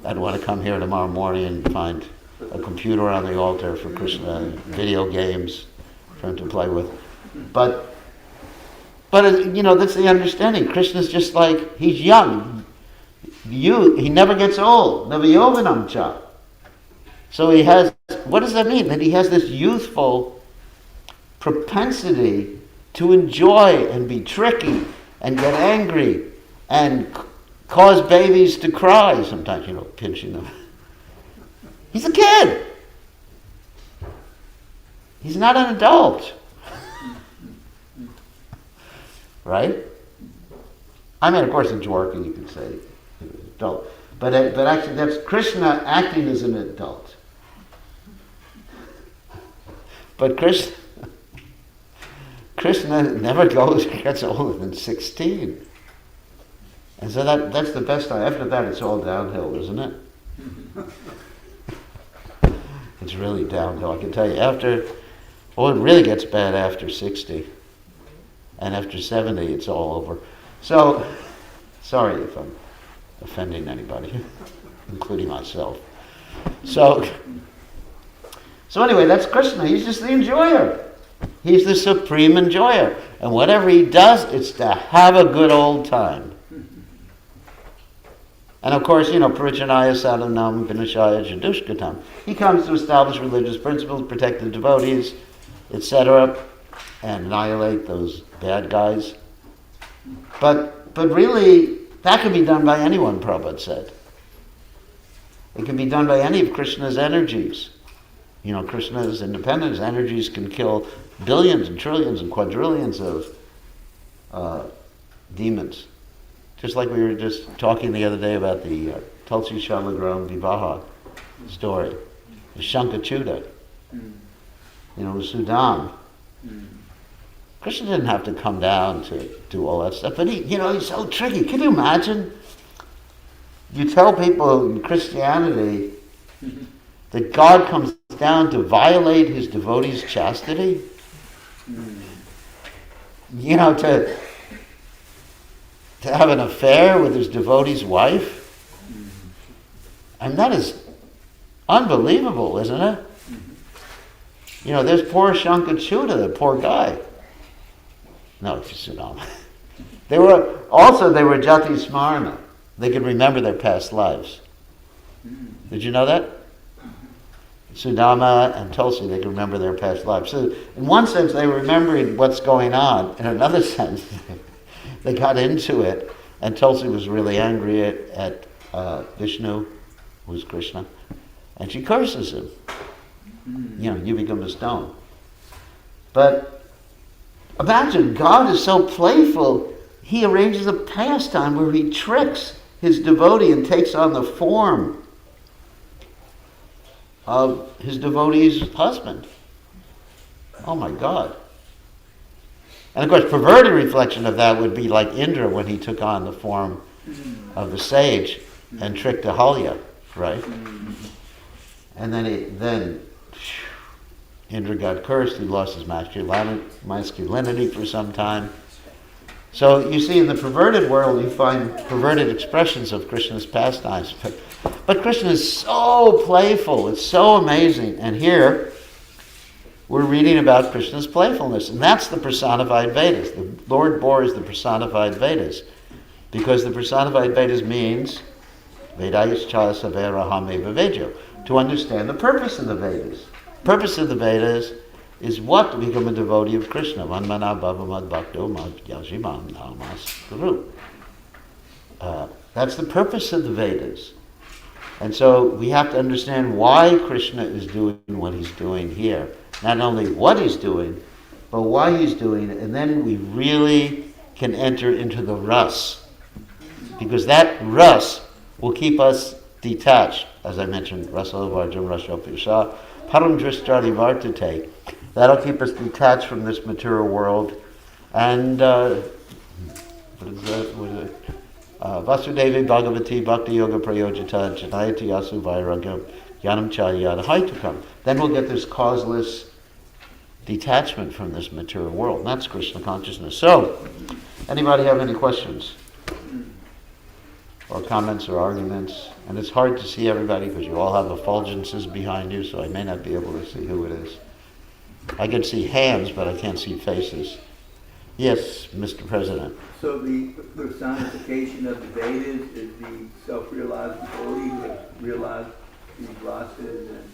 I'd want to come here tomorrow morning and find a computer on the altar for Krishna, video games for him to play with. But you know, that's the understanding. Krishna's just like, he's young. He never gets old. Never yovanam cha. So he has, what does that mean? That he has this youthful propensity to enjoy and be tricky and get angry and cause babies to cry sometimes, you know, pinching them. He's a kid. He's not an adult. Right? I mean, of course, in Dwarka you could say he was an adult. But actually that's Krishna acting as an adult. But Krishna never gets older than 16. And so that's the best time. After that, it's all downhill, isn't it? It's really downhill. I can tell you, it really gets bad after 60. and after 70 it's all over. So, sorry if I'm offending anybody, including myself. So anyway, that's Krishna. He's just the enjoyer. He's the supreme enjoyer. And whatever he does, it's to have a good old time. And of course, Parichanaya Sadhanam Vinashaya Jadushkatam. He comes to establish religious principles, protect the devotees, etc., and annihilate those bad guys. But really, that can be done by anyone, Prabhupada said. It can be done by any of Krishna's energies. Krishna's independence energies can kill billions and trillions and quadrillions of demons. Just like we were just talking the other day about the Tulsi Shalagram Vivaha story. The Shankachuda. Sudan. Krishna didn't have to come down to do all that stuff. But he's so tricky. Can you imagine? You tell people in Christianity that God comes down to violate his devotees' chastity? To have an affair with his devotee's wife? And that is unbelievable, isn't it? There's poor Shankachuda, the poor guy. No, it's Sudama. They were Jati Smarna. They could remember their past lives. Did you know that? Sudama and Tulsi, they could remember their past lives. So in one sense, they were remembering what's going on. In another sense, they got into it, and Tulsi was really angry at Vishnu, who's Krishna, and she curses him. You become a stone. But imagine, God is so playful, he arranges a pastime where he tricks his devotee and takes on the form of his devotee's husband. Oh my God. And of course, perverted reflection of that would be like Indra when he took on the form of the sage and tricked Ahalya, right? And then Indra got cursed. He lost his masculinity for some time. So you see, in the perverted world, you find perverted expressions of Krishna's pastimes. But Krishna is so playful. It's so amazing. And here, we're reading about Krishna's playfulness. And that's the personified Vedas. The Lord Bore is the personified Vedas. Because the personified Vedas means Vedayischaya Savera Hame Vavejo. To understand the purpose of the Vedas. Purpose of the Vedas is what? To become a devotee of Krishna. Vanmana Bhavamad Bhakto Mad Yajimam Namas Guru. That's the purpose of the Vedas. And so we have to understand why Krishna is doing what he's doing here. Not only what he's doing, but why he's doing it. And then we really can enter into the ras. Because that ras will keep us detached. As I mentioned, Rasavarjam Rashopisha, Param Dristrati Vartate. That'll keep us detached from this material world. And Vasudevi Bhagavati Bhakti Yoga Prayojita Janayati Yasu Vairagam Yanam Chayada Haitukam. Then we'll get this causeless detachment from this material world. And that's Krishna consciousness. So, anybody have any questions? Or comments or arguments? And it's hard to see everybody because you all have effulgences behind you, so I may not be able to see who it is. I can see hands, but I can't see faces. Yes, Mr. President. So the personification of the Vedas is the self-realized devotee who has realized these rasas and...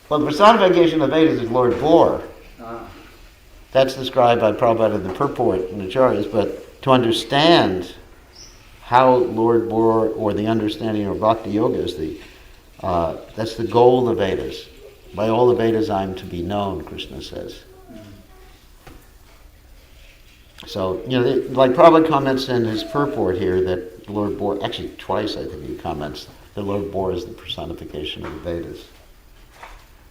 Well, the personification of the Vedas is Lord Bore. That's described by Prabhupada in the purport in the Acharyas, but to understand how Lord Bore, or the understanding of Bhakti Yoga is that's the goal of the Vedas. By all the Vedas I am to be known, Krishna says. So, like Prabhupada comments in his purport here that Lord Bore, actually twice I think he comments, that Lord Bore is the personification of the Vedas.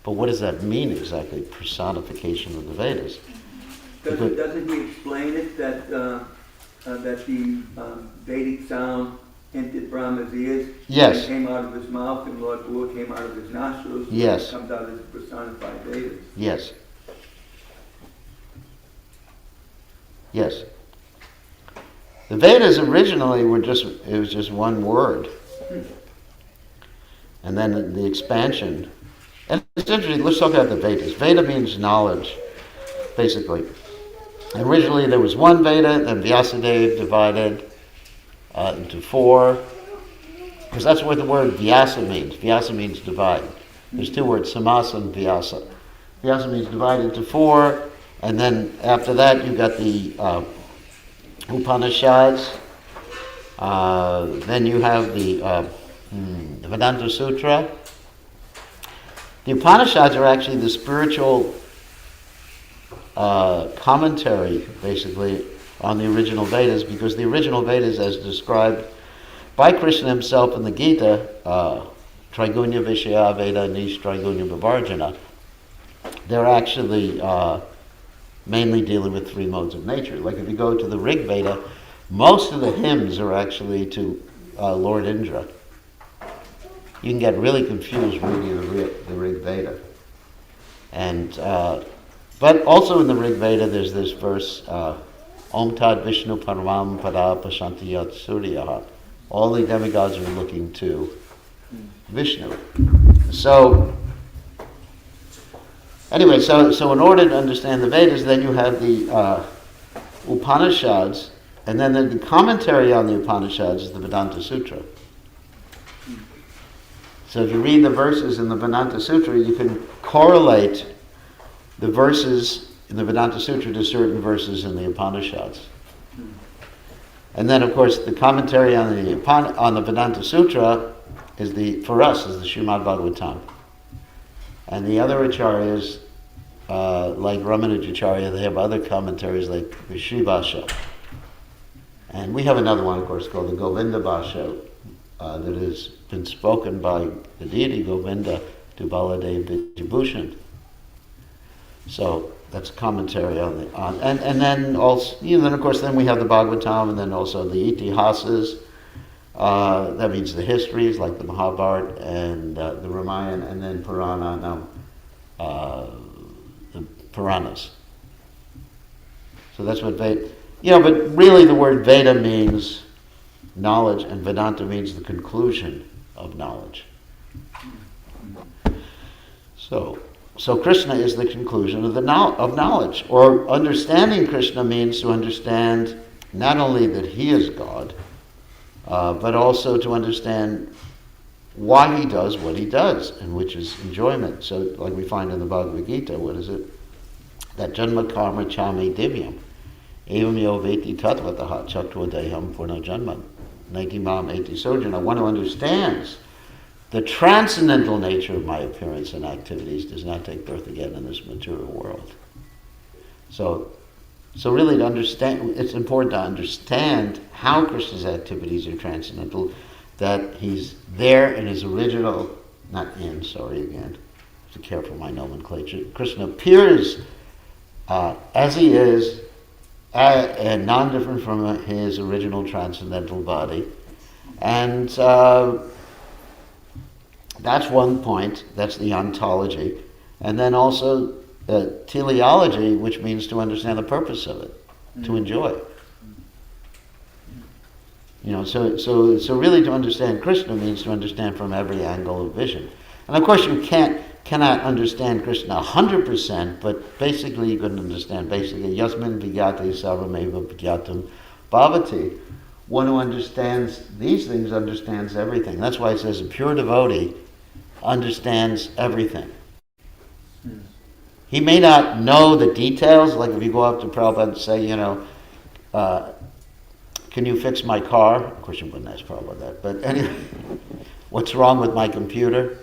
But what does that mean exactly, personification of the Vedas? Doesn't he explain it that the Vedic sound entered Brahma's ears? Yes. It came out of his mouth, and Lord Bore came out of his nostrils. Yes. It comes out as personified Vedas. Yes. Yes. The Vedas originally it was just one word. And then the expansion. And it's interesting, let's talk about the Vedas. Veda means knowledge, basically. Originally there was one Veda, then Vyasadeva divided into four, because that's what the word Vyasa means. Vyasa means divide. There's two words, samasa and Vyasa. Vyasa means divide into four, and then after that you got the Upanishads. Then you have the Vedanta Sutra. The Upanishads are actually the spiritual commentary, basically, on the original Vedas, because the original Vedas, as described by Krishna himself in the Gita, Trigunya Vishaya Veda Nish Trigunya Vivarjana, they're actually mainly dealing with three modes of nature. Like if you go to the Rig Veda, most of the hymns are actually to Lord Indra. You can get really confused reading the Rig Veda. And but also in the Rig Veda there's this verse, Om Tad Vishnu Paramam Pada Pashanti Yat Suryaha. All the demigods are looking to Vishnu. So anyway, so in order to understand the Vedas, then you have the Upanishads, and then the commentary on the Upanishads is the Vedanta Sutra. So if you read the verses in the Vedanta Sutra, you can correlate the verses in the Vedanta Sutra to certain verses in the Upanishads. And then, of course, the commentary on the Vedanta Sutra for us is the Srimad Bhagavatam. And the other acharyas, like Ramanujacharya, they have other commentaries like the Shrivasha. And we have another one, of course, called the Govinda Bhasha, that has been spoken by the deity Govinda to Baladev Vijabhushan. So that's commentary on and then also, then of course, then we have the Bhagavatam, and then also the Itihasas. That means the histories, like the Mahabharata and the Ramayana, and then Purana, the Puranas. So that's what Veda. But really the word Veda means knowledge, and Vedanta means the conclusion of knowledge. So Krishna is the conclusion of knowledge. Or understanding Krishna means to understand not only that he is God, but also to understand why he does what he does, and which is enjoyment. So like we find in the Bhagavad Gita, what is it? That janma karma chami divyam. Evam yo veti tatvataha chaktva deham purna janma. Naiti mam eti sojana. One who understands the transcendental nature of my appearance and activities does not take birth again in this material world. So really to understand, it's important to understand how Krishna's activities are transcendental, that he's there in his original, be careful my nomenclature. Krishna appears as he is, and non-different from his original transcendental body. And that's one point, that's the ontology. And then also teleology, which means to understand the purpose of it, to enjoy it. So really to understand Krishna means to understand from every angle of vision. And of course you cannot understand Krishna 100%, but basically you can understand Yasmin Vigyate Sarvameva Vigyatam Bhavati. One who understands these things understands everything. That's why it says a pure devotee understands everything. He may not know the details, like if you go up to Prabhupada and say, can you fix my car? Of course you wouldn't ask Prabhupada that, but anyway, what's wrong with my computer?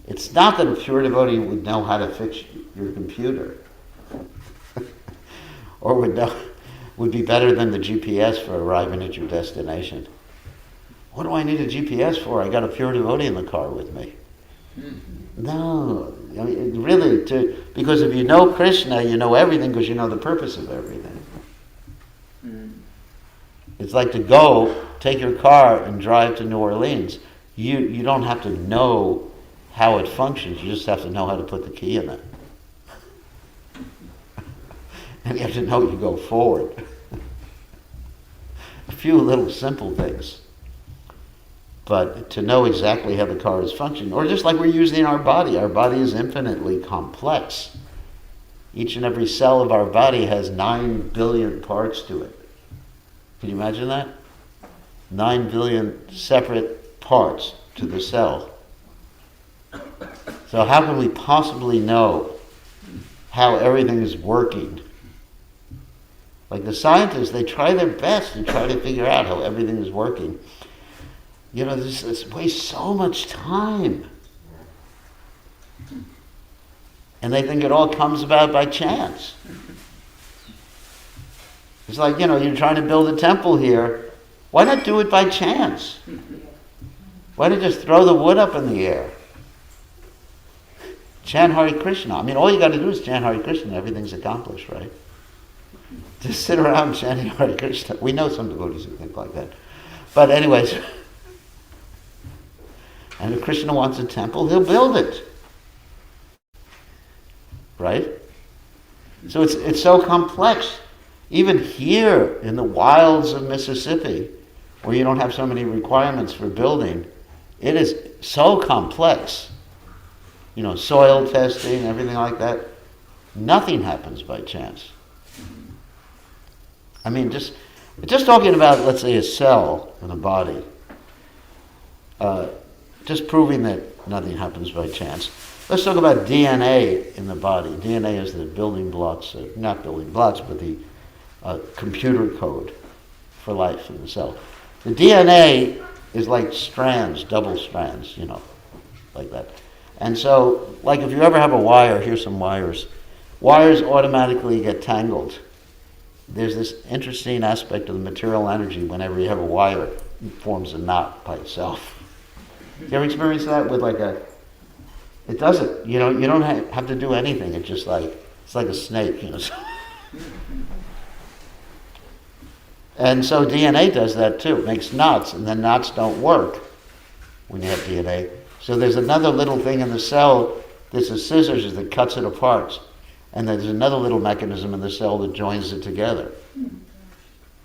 It's not that a pure devotee would know how to fix your computer, or would be better than the GPS for arriving at your destination. What do I need a GPS for? I got a pure devotee in the car with me. No, really, because if you know Krishna, you know everything because you know the purpose of everything. It's like to take your car and drive to New Orleans. You don't have to know how it functions, you just have to know how to put the key in it. And you have to know you go forward. a few little simple things. But to know exactly how the car is functioning, or just like we're using our body is infinitely complex. Each and every cell of our body has 9 billion parts to it. Can you imagine that? 9 billion separate parts to the cell. So how can we possibly know how everything is working? Like the scientists, they try their best to try to figure out how everything is working. You know, this wastes so much time. And they think it all comes about by chance. It's like, you know, you're trying to build a temple here. Why not do it by chance? Why not just throw the wood up in the air? Chant Hare Krishna. I mean, all you got to do is chant Hare Krishna and everything's accomplished, right? Just sit around chanting Hare Krishna. We know some devotees who think like that. But anyways, and if Krishna wants a temple, he'll build it. Right? So it's so complex. Even here in the wilds of Mississippi, where you don't have so many requirements for building, it is so complex. You know, soil testing, everything like that. Nothing happens by chance. I mean, just talking about, let's say, a cell in a body, just proving that nothing happens by chance. Let's talk about DNA in the body. DNA is the building blocks, not building blocks, but the computer code for life in the cell. The DNA is like strands, double strands, you know, like that. And so, like if you ever have a wire, here's some wires. Wires automatically get tangled. There's this interesting aspect of the material energy whenever you have a wire, it forms a knot by itself. You ever experience that with like it doesn't, you know, you don't have to do anything. It's just like, it's like a snake, you know. And so DNA does that too. It makes knots, and then knots don't work when you have DNA. So there's another little thing in the cell, there's a scissors that cuts it apart. And there's another little mechanism in the cell that joins it together. And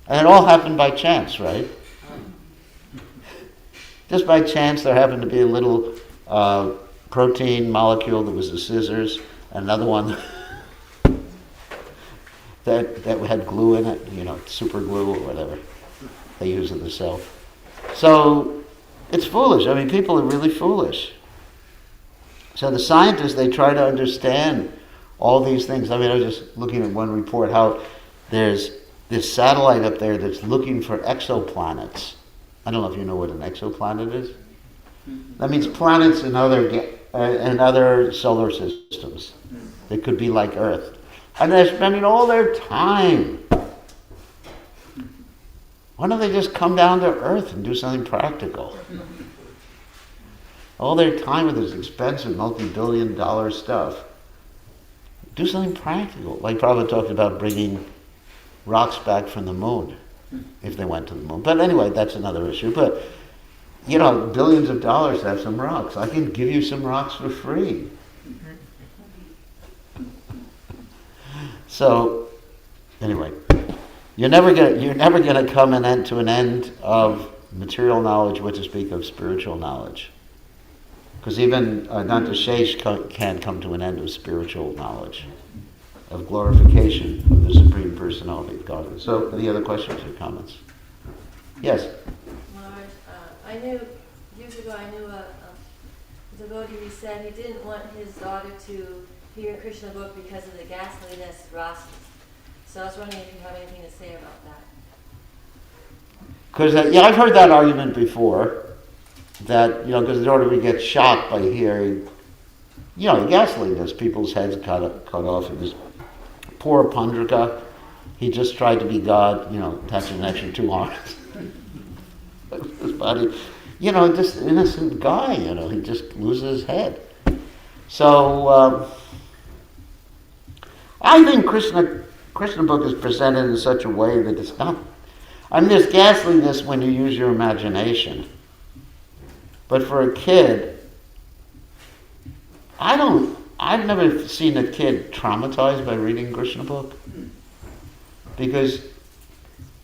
it all happened by chance, right? Just by chance there happened to be a little protein molecule that was the scissors, and another one that had glue in it, you know, super glue or whatever they use in the cell. So it's foolish. I mean, people are really foolish. So the scientists, they try to understand all these things. I mean, I was just looking at one report how there's this satellite up there that's looking for exoplanets. I don't know if you know what an exoplanet is. That means planets in other solar systems. They could be like Earth. And they're spending all their time. Why don't they just come down to Earth and do something practical? All their time with this expensive multi-billion-dollar stuff. Do something practical. Like Prabhupada talked about bringing rocks back from the moon, if they went to the moon. But anyway, that's another issue. But, you know, billions of dollars to have some rocks. I can give you some rocks for free. So, anyway, you're never gonna come to an end of material knowledge, what to speak of spiritual knowledge. Because even Danta Shesh can't come to an end of spiritual knowledge, of glorification of the Supreme Personality of Godhead. So, any other questions or comments? Yes? Maharaj, years ago I knew a devotee who said he didn't want his daughter to hear Krishna book because of the ghastliness rasas. So I was wondering if you have anything to say about that. Because, I've heard that argument before. That, you know, because the daughter would get shocked by hearing, you know, ghastliness, people's heads cut off. It was poor Pandrika. He just tried to be God, you know, attaching an extra 2 arms. His body, you know, just innocent guy, you know, he just loses his head. So, I think Krishna book is presented in such a way that it's not, I mean, there's ghastliness when you use your imagination. But for a kid, I've never seen a kid traumatized by reading Krishna book. Because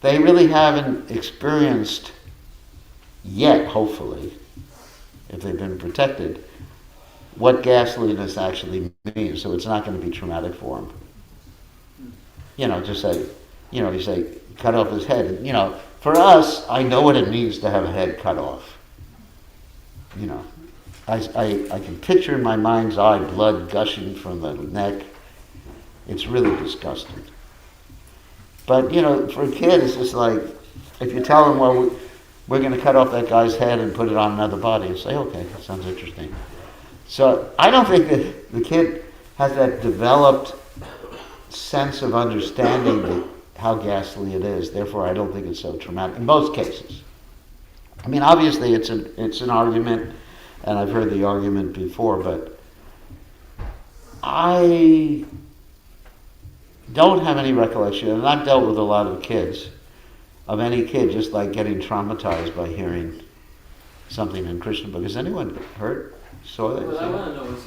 they really haven't experienced yet, hopefully, if they've been protected, what ghastliness actually means. So it's not going to be traumatic for them. Just say, you say, cut off his head. And, for us, I know what it means to have a head cut off. I can picture in my mind's eye blood gushing from the neck. It's really disgusting. But, for a kid, it's just like, if you tell them, well, we're going to cut off that guy's head and put it on another body, and say, okay, that sounds interesting. So I don't think that the kid has that developed sense of understanding how ghastly it is. Therefore, I don't think it's so traumatic in most cases. I mean, obviously, it's an argument, and I've heard the argument before, but I don't have any recollection, and I've dealt with a lot of kids, of any kid just like getting traumatized by hearing something in Krishna book. Has anyone heard? Saw that? What I want to know is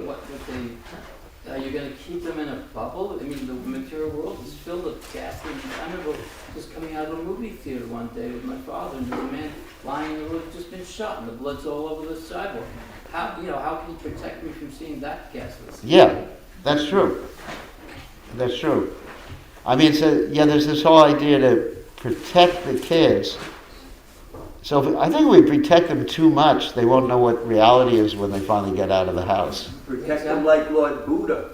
what they, are you going to keep them in a bubble? I mean, the material world is filled with ghastly. I remember just coming out of a movie theater one day with my father, and there was a man lying in the road, just been shot, and the blood's all over the sidewalk. How can you protect me from seeing that ghastly scene? Yeah, that's true. That's true. I mean, there's this whole idea to protect the kids. So I think if we protect them too much, they won't know what reality is when they finally get out of the house. Protect them like Lord Buddha.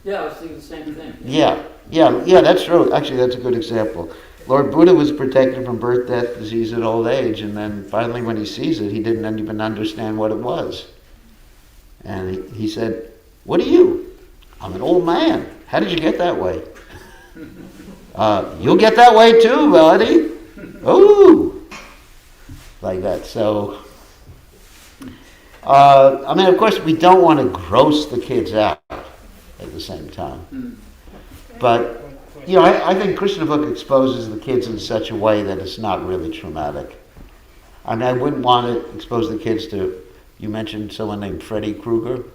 Yeah, I was thinking the same thing. Yeah, that's true. Actually, that's a good example. Lord Buddha was protected from birth, death, disease, and old age, and then finally when he sees it, he didn't even understand what it was. And he said, "What are you? I'm an old man. How did you get that way?" You'll get that way too, buddy. Ooh. Like that. So, I mean, of course, we don't want to gross the kids out at the same time. But, I think Krishna book exposes the kids in such a way that it's not really traumatic. I mean, I wouldn't want to expose the kids to, you mentioned someone named Freddy Krueger.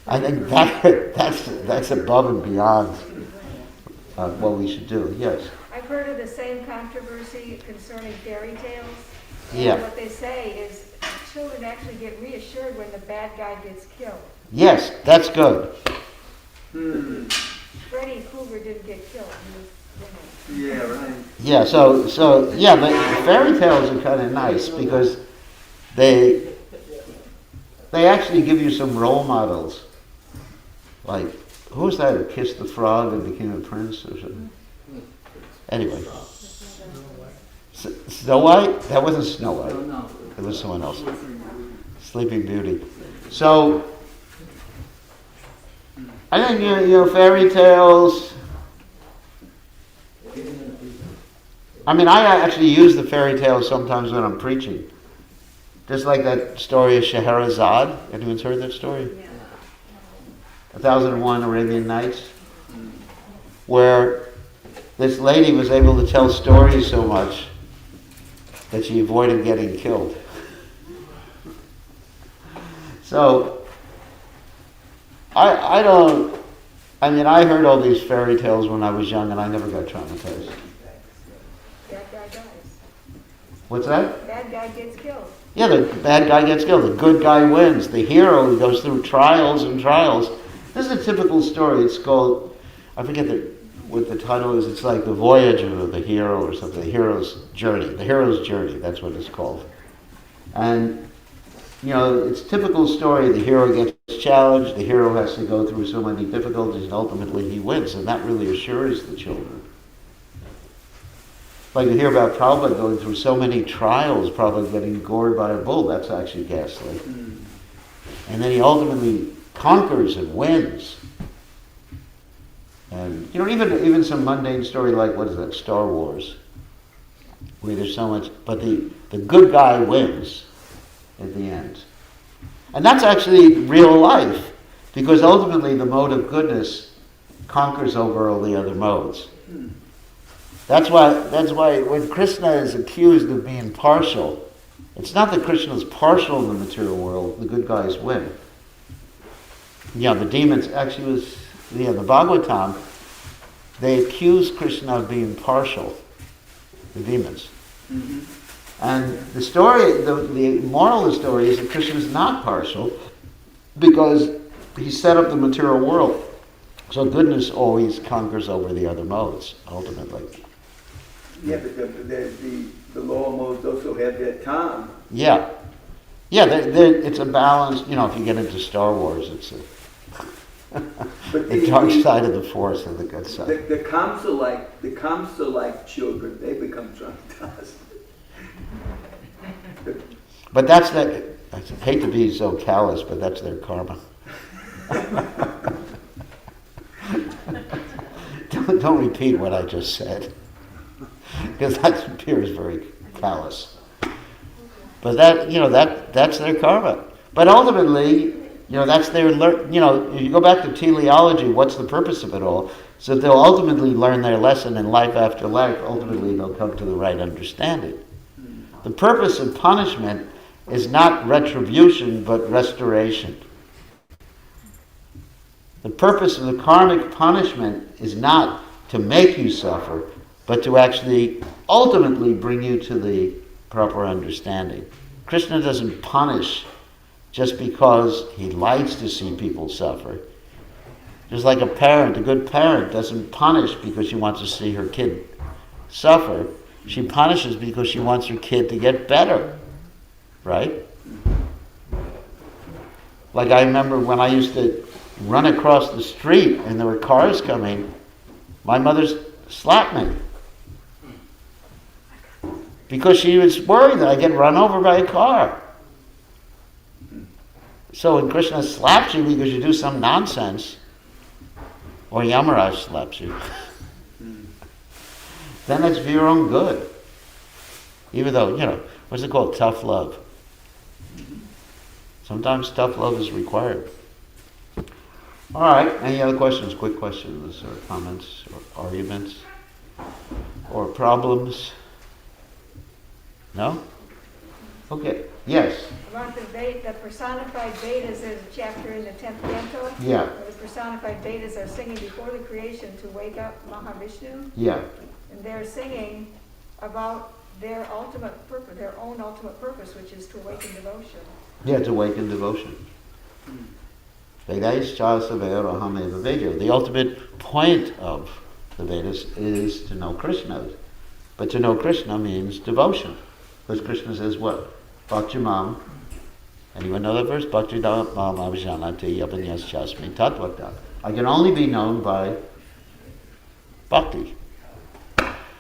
I think that's above and beyond what we should do. Yes. I've heard of the same controversy concerning fairy tales. Yeah. And what they say is children actually get reassured when the bad guy gets killed. Yes, that's good. Freddy Krueger didn't get killed. He was, Yeah, right. Yeah, so the fairy tales are kind of nice because they actually give you some role models. Like, who was that who kissed the frog and became a prince or something? Anyway. Snow White? That wasn't Snow White. No. It was someone else. Sleeping Beauty. So, I think, fairy tales. I mean, I actually use the fairy tales sometimes when I'm preaching. Just like that story of Scheherazade. Anyone's heard that story? yeah. 1001 Arabian Nights, where this lady was able to tell stories so much that she avoided getting killed. So, I heard all these fairy tales when I was young and I never got traumatized. Bad guy dies. What's that? Bad guy gets killed. Yeah, the bad guy gets killed. The good guy wins. The hero who goes through trials and trials. This is a typical story. It's called, I forget what the title is. It's like the voyage of the hero or something. The hero's journey. The hero's journey. That's what it's called. And, it's a typical story. The hero gets challenged. The hero has to go through so many difficulties, and ultimately he wins. And that really assures the children. Like you hear about Prabhupada going through so many trials, Prabhupada getting gored by a bull. That's actually ghastly. And then he ultimately conquers and wins. And even some mundane story like, what is that, Star Wars, where there's so much, but the good guy wins at the end. And that's actually real life, because ultimately the mode of goodness conquers over all the other modes. That's why when Krishna is accused of being partial, it's not that Krishna is partial in the material world, the good guys win. The demons actually the Bhagavatam, they accuse Krishna of being partial, the demons. Mm-hmm. And the story, the moral of the story is that Krishna is not partial because he set up the material world. So goodness always conquers over the other modes, ultimately. Yeah, but the lower modes also have their time. Yeah. Yeah, it's a balance. You know, if you get into Star Wars, it's the dark side of the Force and the good side. The Kams are like children. They become traumatized. But that's that. I hate to be so callous, but that's their karma. Don't repeat what I just said, because that appears very callous. But that's their karma. But ultimately, that's their if you go back to teleology, what's the purpose of it all? So they'll ultimately learn their lesson in life after life. Ultimately, they'll come to the right understanding. The purpose of punishment is not retribution, but restoration. The purpose of the karmic punishment is not to make you suffer, but to actually ultimately bring you to the proper understanding. Krishna doesn't punish just because he likes to see people suffer. Just like a good parent doesn't punish because she wants to see her kid suffer. She punishes because she wants her kid to get better. Right? Like I remember when I used to run across the street and there were cars coming, my mother slapped me. Because she was worried that I'd get run over by a car. So when Krishna slaps you because you do some nonsense, or Yamaraj slaps you, then it's for your own good. Even though, what's it called? Tough love. Sometimes tough love is required. All right, any other questions? Quick questions or comments or arguments or problems? No? Okay, yes. About the personified Vedas, there's a chapter in the 10th canto. Yeah. Where the personified Vedas are singing before the creation to wake up Mahavishnu. Yeah. And they're singing about their ultimate purpose, their own ultimate purpose, which is to awaken devotion. Yeah, to awaken devotion. The ultimate point of the Vedas is to know Krishna. But to know Krishna means devotion. Because Krishna says what? Bhakti mam. Anyone know that verse? Bhakti mam avijanati yapanyas chasmi tatvata. I can only be known by bhakti.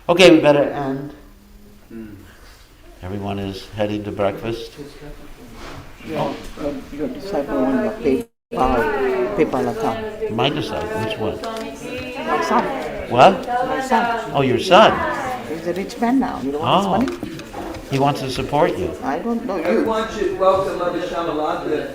Okay, we better end. Everyone is heading to breakfast. Your disciple on your PayPal account. My disciple, which one? My son. What? My son. Oh, your son. He's a rich man now. You don't want his money? He wants to support you. I don't know you. Everyone should welcome Mother Shamalanta